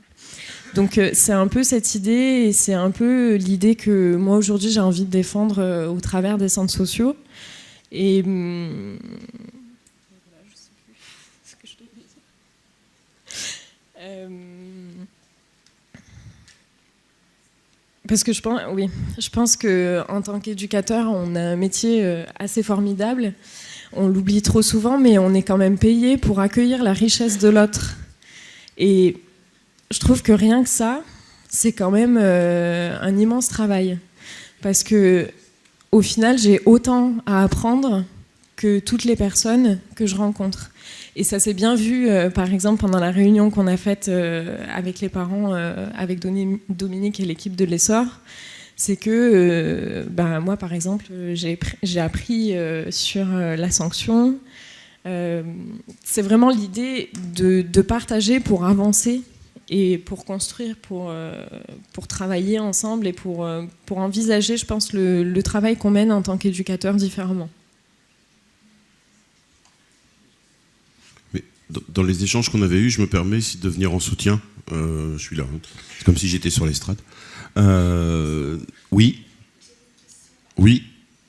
Donc c'est un peu cette idée et c'est un peu l'idée que moi aujourd'hui j'ai envie de défendre au travers des centres sociaux. Et parce que je pense qu'en tant qu'éducateur, on a un métier assez formidable. On l'oublie trop souvent, mais on est quand même payé pour accueillir la richesse de l'autre. Et je trouve que rien que ça, c'est quand même un immense travail. Parce que, au final, j'ai autant à apprendre que toutes les personnes que je rencontre. Et ça s'est bien vu, par exemple, pendant la réunion qu'on a faite avec les parents, avec Dominique et l'équipe de l'Essor. C'est que, moi, par exemple, j'ai appris sur la sanction. C'est vraiment l'idée de partager pour avancer et pour construire, pour travailler ensemble et pour envisager, je pense, le travail qu'on mène en tant qu'éducateur différemment. Mais dans les échanges qu'on avait eus, je me permets de venir en soutien. Je suis là, c'est comme si j'étais sur l'estrade. Oui,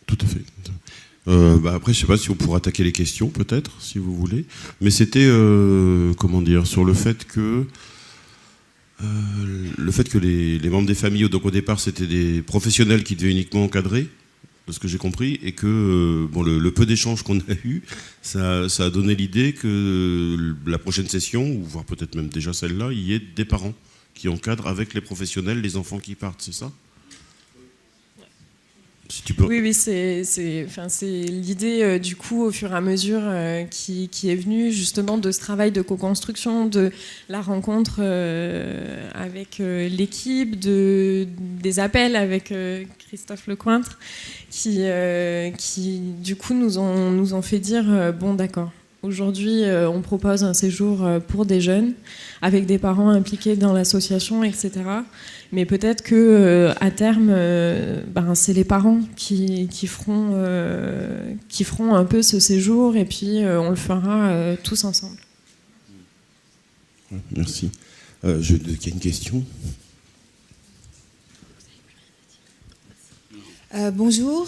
tout à fait. Après, je sais pas si on pourra attaquer les questions, peut-être, si vous voulez. Mais c'était, sur le fait que les membres des familles, donc au départ, c'était des professionnels qui devaient uniquement encadrer, de ce que j'ai compris, et que le peu d'échanges qu'on a eu, ça a donné l'idée que la prochaine session, ou voire peut-être même déjà celle-là, il y ait des parents qui encadrent avec les professionnels les enfants qui partent, c'est ça ? Si tu peux... Oui, c'est l'idée, du coup, au fur et à mesure, qui est venue justement de ce travail de co-construction, de la rencontre avec l'équipe, des appels avec Christophe Lecointre, qui du coup, nous ont fait dire, bon, d'accord, aujourd'hui, on propose un séjour pour des jeunes, avec des parents impliqués dans l'association, etc. Mais peut-être que à terme, c'est les parents qui feront un peu ce séjour et puis on le fera tous ensemble. Merci. Il y a une question. Bonjour.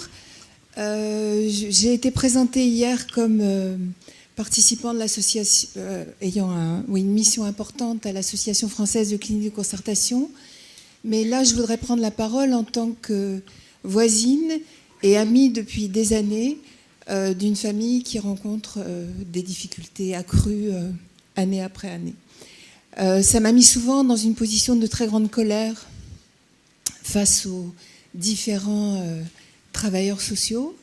J'ai été présentée hier comme participant de l'association ayant une mission importante à l'Association française de cliniques de concertation. Mais là, je voudrais prendre la parole en tant que voisine et amie depuis des années d'une famille qui rencontre des difficultés accrues année après année. Ça m'a mis souvent dans une position de très grande colère face aux différents travailleurs sociaux.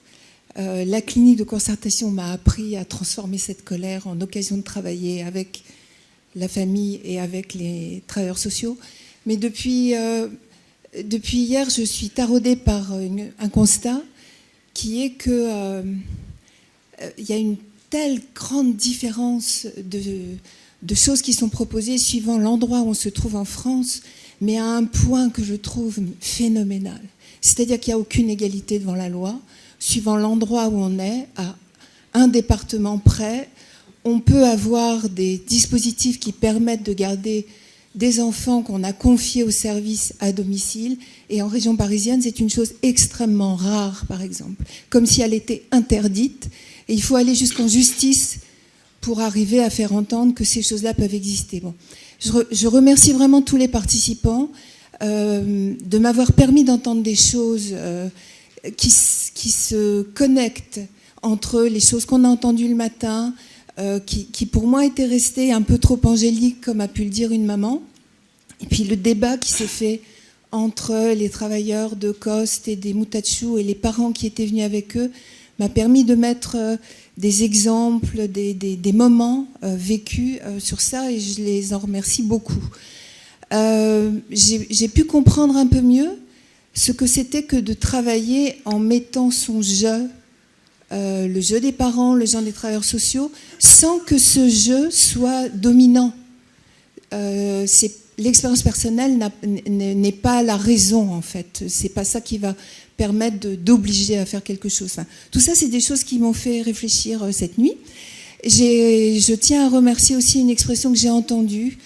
La clinique de concertation m'a appris à transformer cette colère en occasion de travailler avec la famille et avec les travailleurs sociaux. Mais depuis hier, je suis taraudée par un constat qui est que y a une telle grande différence de choses qui sont proposées suivant l'endroit où on se trouve en France, mais à un point que je trouve phénoménal. C'est-à-dire qu'il n'y a aucune égalité devant la loi. Suivant l'endroit où on est, à un département près, on peut avoir des dispositifs qui permettent de garder des enfants qu'on a confiés au service à domicile. Et en région parisienne, c'est une chose extrêmement rare, par exemple. Comme si elle était interdite. Et il faut aller jusqu'en justice pour arriver à faire entendre que ces choses-là peuvent exister. Bon. Je remercie vraiment tous les participants de m'avoir permis d'entendre des choses qui se connectent entre les choses qu'on a entendues le matin, qui pour moi étaient restées un peu trop angéliques, comme a pu le dire une maman, et puis le débat qui s'est fait entre les travailleurs de Coste et des Moutachou et les parents qui étaient venus avec eux m'a permis de mettre des exemples, des moments vécus sur ça, et je les en remercie beaucoup. j'ai pu comprendre un peu mieux ce que c'était que de travailler en mettant son jeu, le jeu des parents, le jeu des travailleurs sociaux, sans que ce jeu soit dominant. L'expérience personnelle n'est pas la raison, en fait. C'est pas ça qui va permettre d'obliger à faire quelque chose. Enfin, tout ça, c'est des choses qui m'ont fait réfléchir cette nuit. Je tiens à remercier aussi une expression que j'ai entendue.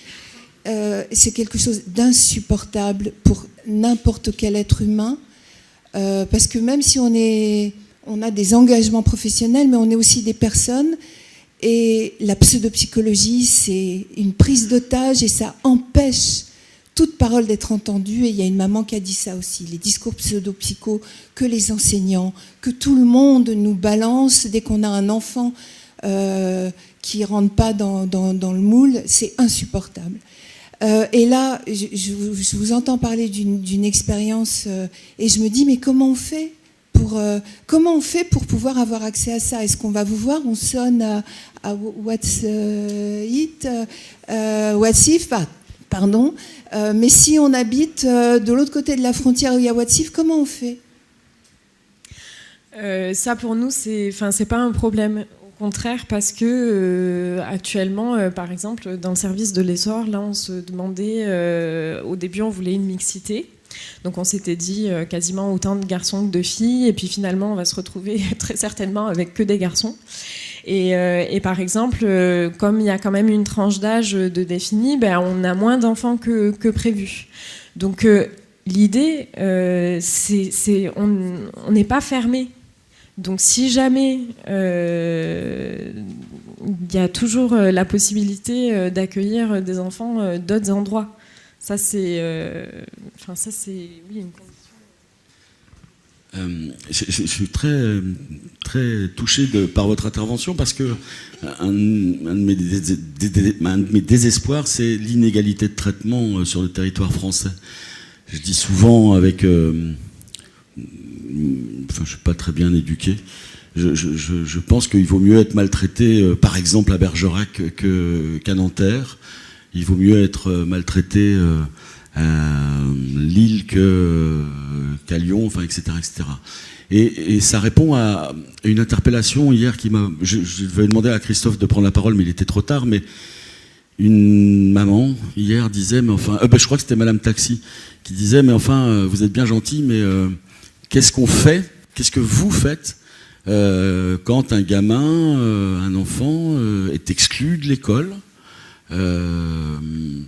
C'est quelque chose d'insupportable pour n'importe quel être humain, parce que même si on a des engagements professionnels, mais on est aussi des personnes, et la pseudopsychologie, c'est une prise d'otage, et ça empêche toute parole d'être entendue. Et il y a une maman qui a dit ça aussi, les discours pseudo-psycho que les enseignants, que tout le monde nous balance dès qu'on a un enfant qui ne rentre pas dans le moule, c'est insupportable. Et là, je vous entends parler d'une expérience et je me dis, mais comment on fait pour pouvoir avoir accès à ça? Est-ce qu'on va vous voir? On sonne à What's If, pardon. Mais si on habite de l'autre côté de la frontière où il y a What's If, comment on fait? Ça, pour nous, c'est pas un problème. Au contraire, parce que actuellement, par exemple, dans le service de l'essor, là, on se demandait, au début, on voulait une mixité. Donc on s'était dit quasiment autant de garçons que de filles, et puis finalement, on va se retrouver très certainement avec que des garçons. Et par exemple, comme il y a quand même une tranche d'âge de définie, on a moins d'enfants que prévu. Donc l'idée, on n'est pas fermé. Donc si jamais il y a toujours la possibilité d'accueillir des enfants d'autres endroits, ça c'est oui, une condition. Je suis très, très touché par votre intervention, parce que un de mes désespoirs, c'est l'inégalité de traitement sur le territoire français. Je dis souvent avec... je suis pas très bien éduqué. Je pense qu'il vaut mieux être maltraité, par exemple à Bergerac, qu'à Nanterre. Il vaut mieux être maltraité à Lille qu'à Lyon, enfin, etc., etc. Et ça répond à une interpellation hier qui m'a... Je vais demander à Christophe de prendre la parole, mais il était trop tard. Mais une maman hier disait, mais enfin, je crois que c'était Madame Taxi qui disait, mais enfin, vous êtes bien gentil, mais qu'est-ce qu'on fait? Qu'est-ce que vous faites quand un gamin, un enfant est exclu de l'école, ne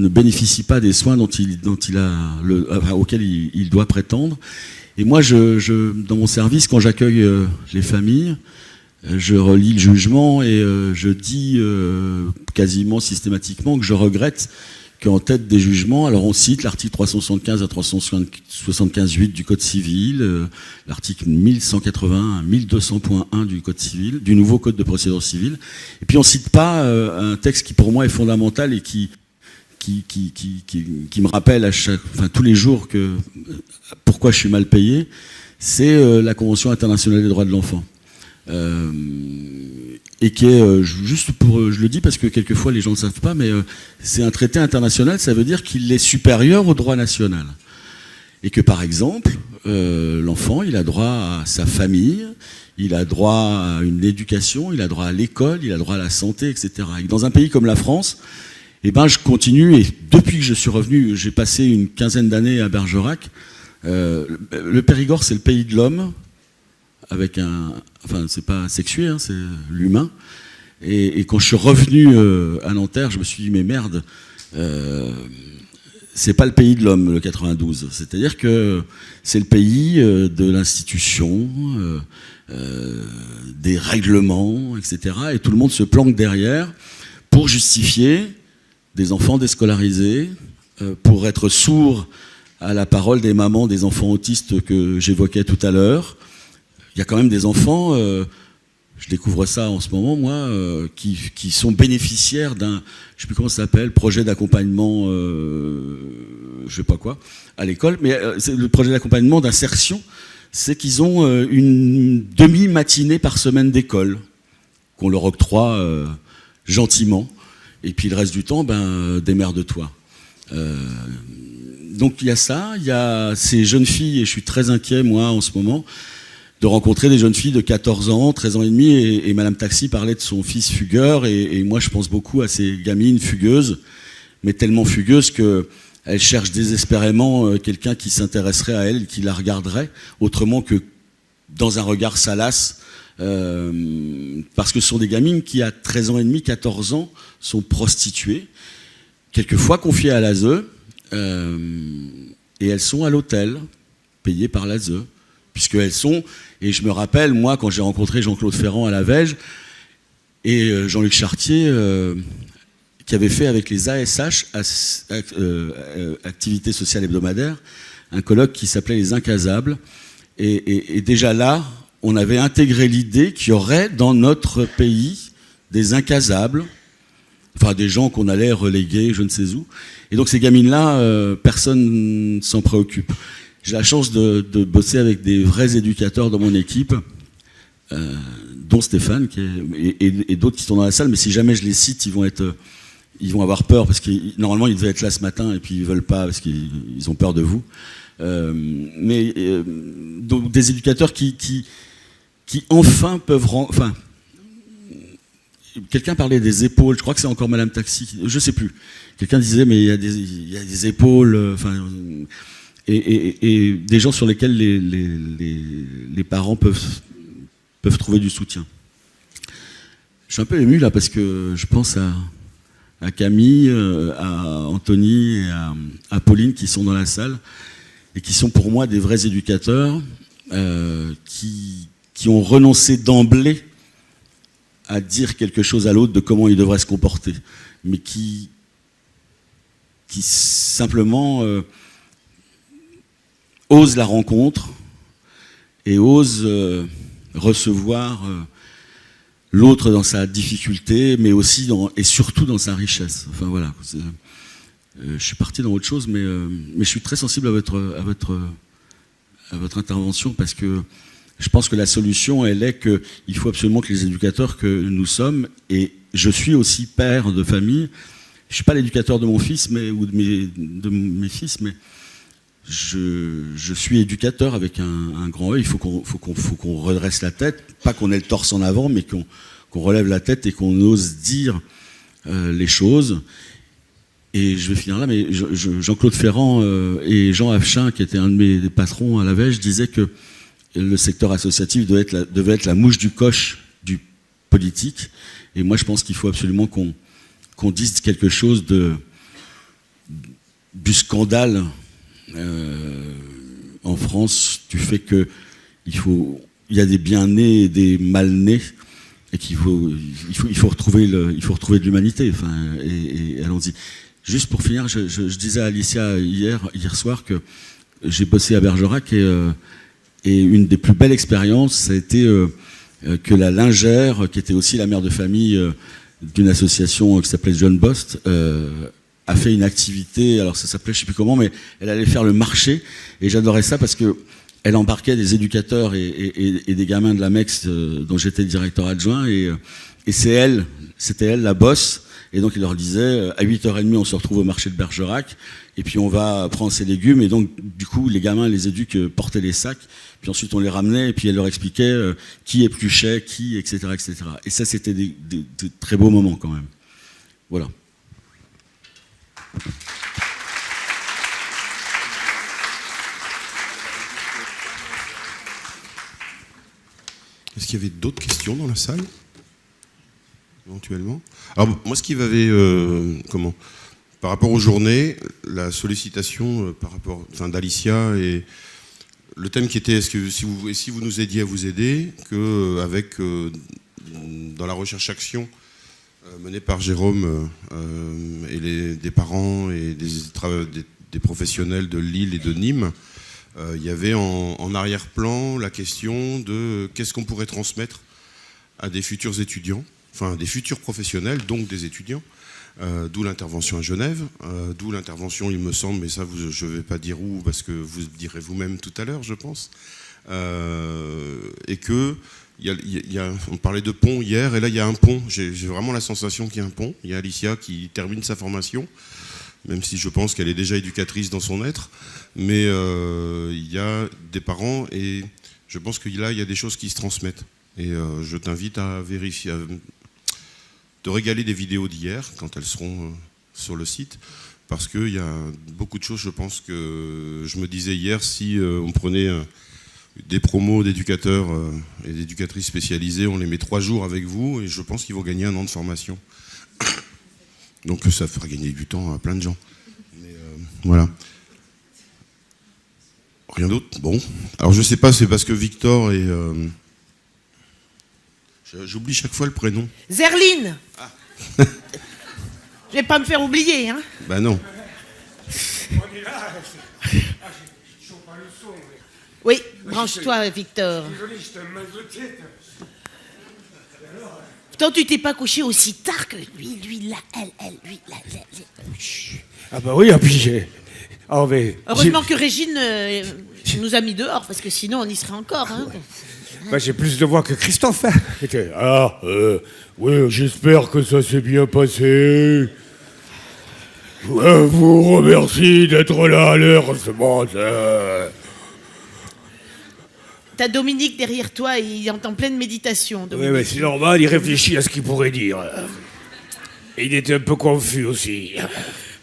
bénéficie pas des soins auxquels il doit prétendre? Et moi, dans mon service, quand j'accueille les familles, je relis le jugement et je dis quasiment systématiquement que je regrette qu'en tête des jugements, alors on cite l'article 375 à 375.8 du Code civil, l'article 1181 à 1200.1 du Code civil, du nouveau Code de procédure civile, et puis on cite pas un texte qui pour moi est fondamental et qui me rappelle tous les jours pourquoi je suis mal payé, c'est la Convention internationale des droits de l'enfant. Et qui est, je le dis parce que quelquefois les gens ne savent pas, mais c'est un traité international, ça veut dire qu'il est supérieur au droit national. Et que par exemple, l'enfant, il a droit à sa famille, il a droit à une éducation, il a droit à l'école, il a droit à la santé, etc. Et dans un pays comme la France, je continue, et depuis que je suis revenu, j'ai passé une quinzaine d'années à Bergerac. Le Périgord, c'est le pays de l'homme, avec c'est pas sexué, hein, c'est l'humain. Et quand je suis revenu à Nanterre, je me suis dit, mais merde, c'est pas le pays de l'homme, le 92. C'est-à-dire que c'est le pays de l'institution, des règlements, etc. Et tout le monde se planque derrière pour justifier des enfants déscolarisés, pour être sourd à la parole des mamans des enfants autistes que j'évoquais tout à l'heure. Il y a quand même des enfants, je découvre ça en ce moment, moi, qui sont bénéficiaires d'un, je ne sais plus comment ça s'appelle, projet d'accompagnement, je sais pas quoi, à l'école, mais c'est le projet d'accompagnement d'insertion, c'est qu'ils ont une demi-matinée par semaine d'école, qu'on leur octroie gentiment. Et puis le reste du temps, démerde-toi. Donc il y a ça, il y a ces jeunes filles, et je suis très inquiet, moi, en ce moment, de rencontrer des jeunes filles de 14 ans, 13 ans et demi, et Madame Taxi parlait de son fils fugueur, et moi je pense beaucoup à ces gamines fugueuses, mais tellement fugueuses qu'elles cherchent désespérément quelqu'un qui s'intéresserait à elles, qui la regarderait, autrement que dans un regard salace, parce que ce sont des gamines qui, à 13 ans et demi, 14 ans, sont prostituées, quelquefois confiées à l'ASE, et elles sont à l'hôtel, payées par l'ASE, puisqu'elles sont, et je me rappelle, moi, quand j'ai rencontré Jean-Claude Ferrand à la Vège, et Jean-Luc Chartier, qui avait fait avec les ASH, Activités Sociales Hebdomadaires, un colloque qui s'appelait Les Incasables, et déjà là, on avait intégré l'idée qu'il y aurait dans notre pays des incasables, enfin des gens qu'on allait reléguer je ne sais où. Et donc ces gamines-là, personne ne s'en préoccupe. J'ai la chance de bosser avec des vrais éducateurs dans mon équipe, dont Stéphane et d'autres qui sont dans la salle, mais si jamais je les cite, ils vont avoir peur, parce que normalement ils devaient être là ce matin et puis ils veulent pas parce qu'ils ont peur de vous. Donc des éducateurs qui enfin peuvent... Quelqu'un parlait des épaules, je crois que c'est encore Madame Taxi, je sais plus. Quelqu'un disait, mais il y a des épaules, et des gens sur lesquels les parents peuvent trouver du soutien. Je suis un peu ému là, parce que je pense à Camille, à Anthony et à Pauline qui sont dans la salle, et qui sont pour moi des vrais éducateurs, qui ont renoncé d'emblée à dire quelque chose à l'autre de comment il devrait se comporter, mais qui simplement osent la rencontre et osent recevoir l'autre dans sa difficulté, mais aussi et surtout dans sa richesse. Enfin voilà. Je suis parti dans autre chose, mais je suis très sensible à votre intervention, parce que je pense que la solution, elle est qu'il faut absolument que les éducateurs que nous sommes, et je suis aussi père de famille, je ne suis pas l'éducateur de mon fils ou de mes fils, mais je suis éducateur avec un grand E. Il faut qu'on redresse la tête, pas qu'on ait le torse en avant, mais qu'on relève la tête et qu'on ose dire les choses. Et je vais finir là, mais Jean-Claude Ferrand et Jean Afchin, qui était un de mes patrons à la Vège, disaient que le secteur associatif devait être la mouche du coche du politique. Et moi, je pense qu'il faut absolument qu'on dise quelque chose du scandale en France, du fait qu'il y a des bien-nés et des mal-nés, et qu'il faut retrouver de l'humanité. Enfin, et allons-y. Juste pour finir, je disais à Alicia hier soir que j'ai bossé à Bergerac, et une des plus belles expériences, ça a été que la lingère, qui était aussi la mère de famille d'une association qui s'appelait John Bost, a fait une activité, alors ça s'appelait je sais plus comment, mais elle allait faire le marché, et j'adorais ça parce que elle embarquait des éducateurs et des gamins de la MEX dont j'étais directeur adjoint, et c'était elle la bosse. Et donc il leur disait, à 8h30 on se retrouve au marché de Bergerac, et puis on va prendre ses légumes, et donc du coup les gamins, les éduques portaient les sacs, puis ensuite on les ramenait, et puis elle leur expliquait qui épluchait, qui, etc., etc. Et ça c'était des très beaux moments quand même. Voilà. Est-ce qu'il y avait d'autres questions dans la salle ? Éventuellement. Alors moi, ce qui m'avait, par rapport aux journées, la sollicitation d'Alicia, et le thème qui était, est-ce que si vous nous aidiez à vous aider, qu'avec dans la recherche action menée par Jérôme et des parents et des professionnels de Lille et de Nîmes, il y avait en arrière-plan la question de qu'est-ce qu'on pourrait transmettre à des futurs étudiants, enfin des futurs professionnels, donc des étudiants, d'où l'intervention à Genève, d'où l'intervention, il me semble, mais ça je ne vais pas dire où, parce que vous direz vous-même tout à l'heure, je pense, et que on parlait de pont hier, et là il y a un pont. J'ai vraiment la sensation qu'il y a un pont. Il y a Alicia qui termine sa formation, même si je pense qu'elle est déjà éducatrice dans son être. Mais il y a des parents, et je pense que là il y a des choses qui se transmettent. Et je t'invite à vérifier, à te régaler des vidéos d'hier quand elles seront sur le site. Parce qu'il y a beaucoup de choses, je pense que je me disais hier, si on prenait des promos d'éducateurs et d'éducatrices spécialisées, on les met 3 jours avec vous, et je pense qu'ils vont gagner 1 an de formation. Donc ça fera gagner du temps à plein de gens. Mais, voilà. Rien d'autre? Bon. Alors je sais pas, c'est parce que Victor et... j'oublie chaque fois le prénom. Zerline. Ah. Je vais pas me faire oublier, hein. Bah non. Oui, branche-toi, Victor. Pourtant, tu t'es pas couché aussi tard que lui, là, elle, lui, là, Ah bah oui, et puis heureusement que Régine nous a mis dehors, parce que sinon on y serait encore, hein. Bah, j'ai plus de voix que Christophe. Hein. Oui, j'espère que ça s'est bien passé. Je vous remercie d'être là à l'heure ce matin. T'as Dominique derrière toi, il est en pleine méditation. Oui, mais c'est normal, il réfléchit à ce qu'il pourrait dire. Et il était un peu confus aussi.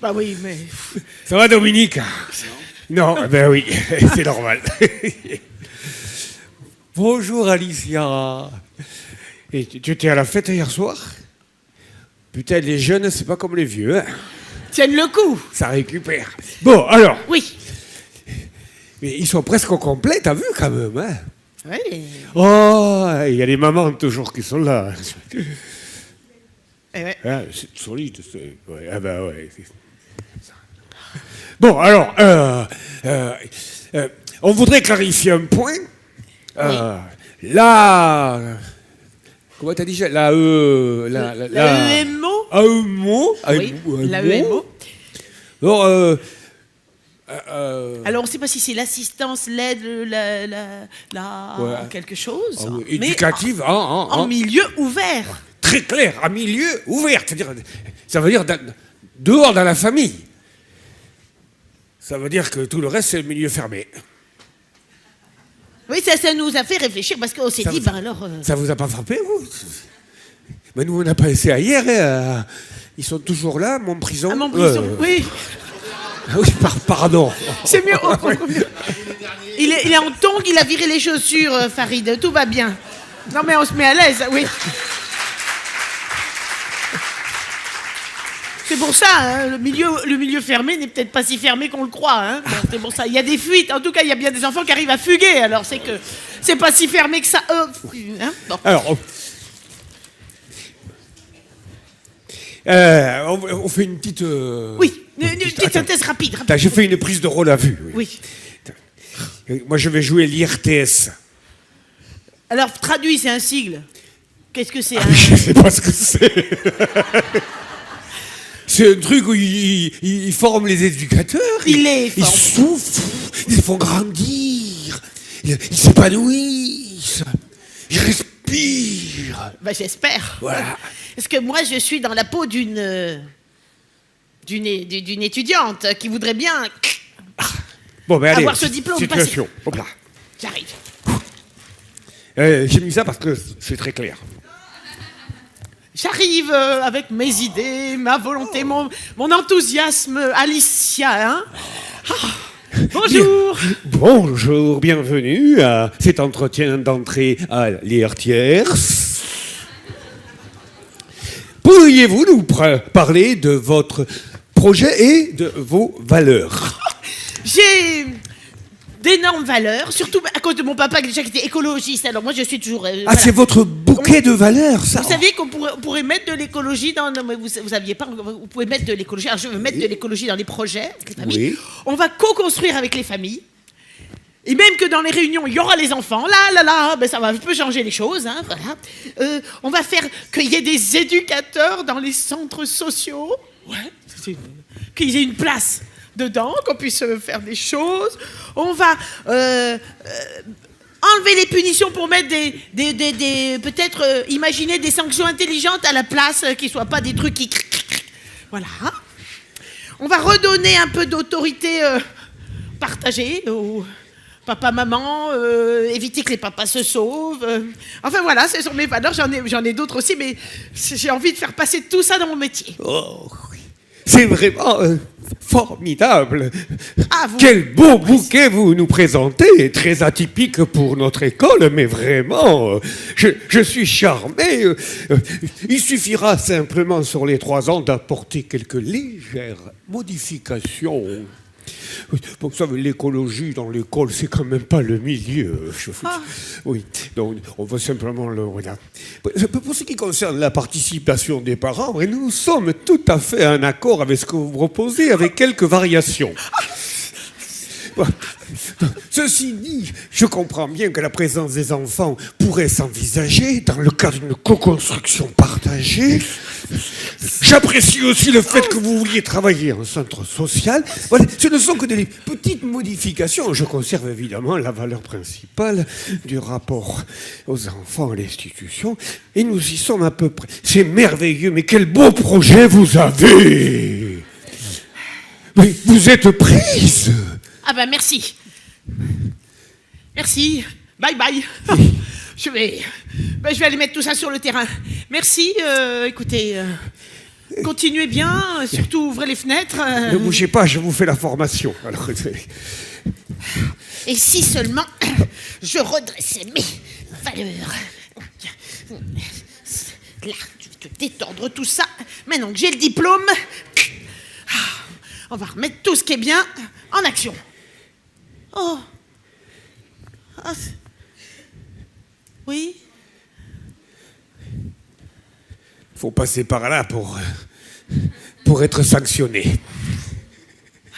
Bah oui, mais... Ça va, Dominique? Non, ben oui, c'est normal. Bonjour, Alicia. Et tu étais à la fête hier soir? Putain, les jeunes, c'est pas comme les vieux, hein. Tiennent le coup. Ça récupère. Bon, alors. Oui. Mais ils sont presque au complet, t'as vu quand même, hein? Oui. Oh, il y a les mamans toujours qui sont là. Eh ouais. Ah, c'est solide. Ouais, ah bah ouais. Bon, alors, on voudrait clarifier un point. Là, comment t'as dit? La EMO. AEMO. Oui, la EMO. Alors, alors, on ne sait pas si c'est l'assistance, l'aide, ouais. quelque chose. Éducative, mais en milieu ouvert. Très clair, en milieu ouvert. C'est-à-dire, ça veut dire dehors dans la famille. Ça veut dire que tout le reste, c'est le milieu fermé. Oui, ça nous a fait réfléchir parce qu'on s'est dit, ben alors... Ça vous a pas frappé, vous? Mais nous, on a pensé à hier, ils sont toujours là, mon prison. À mon prison, oui. Oui, pardon. C'est mieux. Il est en tongs, il a viré les chaussures, Farid, tout va bien. Non mais on se met à l'aise, oui. C'est pour ça, hein, le milieu fermé n'est peut-être pas si fermé qu'on le croit. Hein. Bon, c'est pour ça. Il y a des fuites. En tout cas, il y a bien des enfants qui arrivent à fuguer. Alors, c'est que c'est pas si fermé que ça. Hein, bon. Alors, on fait une petite... Oui, une petite synthèse rapide. J'ai fait une prise de rôle à vue. Oui. Moi, je vais jouer l'IRTS. Alors, traduit, c'est un sigle. Qu'est-ce que c'est? Je sais pas ce que c'est. C'est un truc où ils forment les éducateurs. Ils souffrent, ils les font grandir, ils s'épanouissent, ils respirent. Ben, j'espère. Voilà. Parce que moi, je suis dans la peau d'une étudiante qui voudrait bien bon, ben, allez, avoir ce diplôme. Situation. Hop là. J'arrive. J'ai mis ça parce que c'est très clair. J'arrive avec mes idées, ma volonté, mon enthousiasme, Alicia, hein. Bonjour. Bonjour, bienvenue à cet entretien d'entrée à l'IRTS. Pourriez-vous nous parler de votre projet et de vos valeurs? J'ai d'énormes valeurs, surtout à cause de mon papa déjà qui était écologiste. Alors moi je suis toujours... voilà. C'est votre bouquet de valeurs, ça? Vous saviez qu'on pourrait mettre de l'écologie dans... Non, mais vous saviez pas, vous pouvez mettre de l'écologie. Alors je veux mettre de l'écologie dans les projets avec les familles. Oui. On va co-construire avec les familles. Et même que dans les réunions, il y aura les enfants. Là, ben ça va un peu changer les choses. Hein, voilà. On va faire qu'il y ait des éducateurs dans les centres sociaux. Ouais. Qu'il y ait une place dedans, qu'on puisse faire des choses. On va Enlever les punitions pour mettre peut-être imaginer des sanctions intelligentes à la place, qui ne soient pas des trucs qui... Voilà. On va redonner un peu d'autorité partagée aux papa, maman, éviter que les papas se sauvent. Enfin voilà, ce sont mes valeurs, j'en ai d'autres aussi, mais j'ai envie de faire passer tout ça dans mon métier. Oh, c'est vraiment formidable. Ah, Quel beau bouquet vous nous présentez, très atypique pour notre école, mais vraiment, je suis charmé. Il suffira simplement sur les 3 ans d'apporter quelques légères modifications. Bon, vous savez, l'écologie dans l'école, c'est quand même pas le milieu. Oui, donc on va simplement le regarder. Pour ce qui concerne la participation des parents, nous sommes tout à fait en accord avec ce que vous proposez, avec quelques variations. Ceci dit, je comprends bien que la présence des enfants pourrait s'envisager dans le cadre d'une co-construction partagée. J'apprécie aussi le fait que vous vouliez travailler en centre social. Voilà, ce ne sont que des petites modifications. Je conserve évidemment la valeur principale du rapport aux enfants à l'institution. Et nous y sommes à peu près. C'est merveilleux, mais quel beau projet vous avez! Mais vous êtes prise! Ah ben merci. Merci. Bye bye. Je vais aller mettre tout ça sur le terrain. Merci. Écoutez, continuez bien. Surtout ouvrez les fenêtres. Ne bougez pas, je vous fais la formation. Alors, et si seulement je redressais mes valeurs. Là, je vais te détordre tout ça. Maintenant que j'ai le diplôme, on va remettre tout ce qui est bien en action. Oh. Ah. Oui. Faut passer par là pour être sanctionné.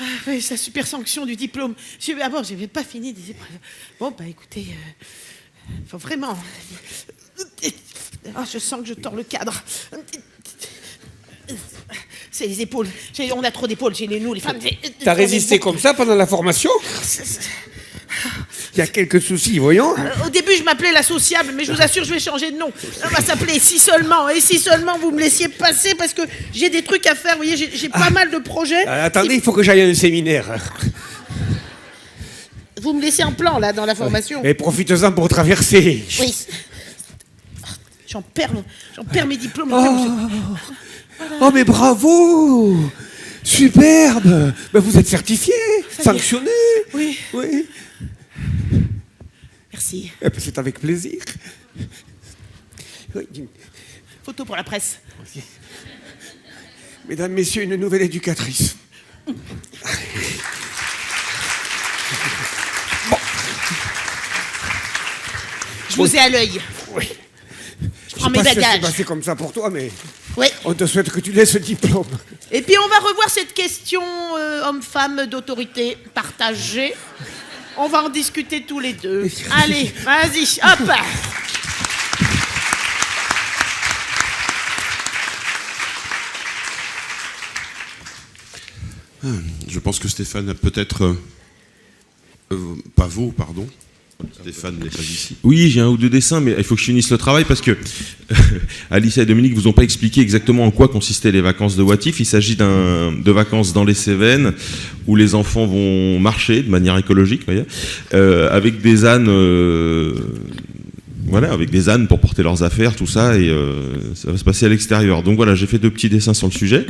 Ah, oui, c'est la super sanction du diplôme. D'abord, je n'avais pas fini des épreuves. Bon, bah écoutez, faut vraiment... Ah, je sens que je tords le cadre. C'est les épaules. On a trop d'épaules chez nous, les femmes. T'as résisté comme ça pendant la formation? Il y a quelques soucis, voyons. Au début, je m'appelais la sociable, mais je vous assure, je vais changer de nom. On va s'appeler Si seulement. Et si seulement vous me laissiez passer, parce que j'ai des trucs à faire. Vous voyez, j'ai pas mal de projets. Attendez, il faut que j'aille à un séminaire. Vous me laissez en plan, là, dans la formation. Et profitez-en pour traverser. Oui. J'en perds mes diplômes. Oh, mais bravo! Superbe! Ben, vous êtes certifié, sanctionné. Oui. Oui. Merci. Eh ben, c'est avec plaisir. Oui. Photo pour la presse. Mesdames, Messieurs, une nouvelle éducatrice. Bon. Je vous ai à l'œil. Oui. Je prends mes bagages. C'est comme ça pour toi, mais oui. On te souhaite que tu laisses ce diplôme. Et puis on va revoir cette question homme-femme d'autorité partagée. On va en discuter tous les deux. Allez, vas-y, hop. Je pense que Stéphane a peut-être... pas vous, pardon. Stéphane n'est pas ici. Oui, j'ai un ou deux dessins, mais il faut que je finisse le travail parce que Alicia et Dominique vous ont pas expliqué exactement en quoi consistaient les vacances de Watif. Il s'agit de vacances dans les Cévennes où les enfants vont marcher de manière écologique, voyez, avec des ânes. Voilà, avec des ânes pour porter leurs affaires, tout ça, et ça va se passer à l'extérieur. Donc voilà, j'ai fait 2 petits dessins sur le sujet.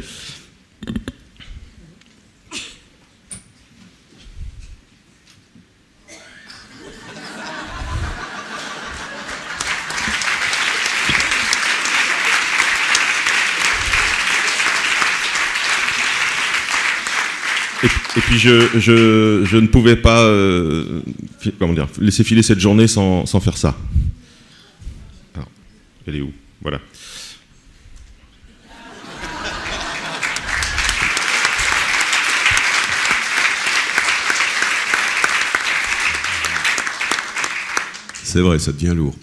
Et puis je ne pouvais pas laisser filer cette journée sans faire ça. Alors, elle est où? Voilà. C'est vrai, ça devient lourd.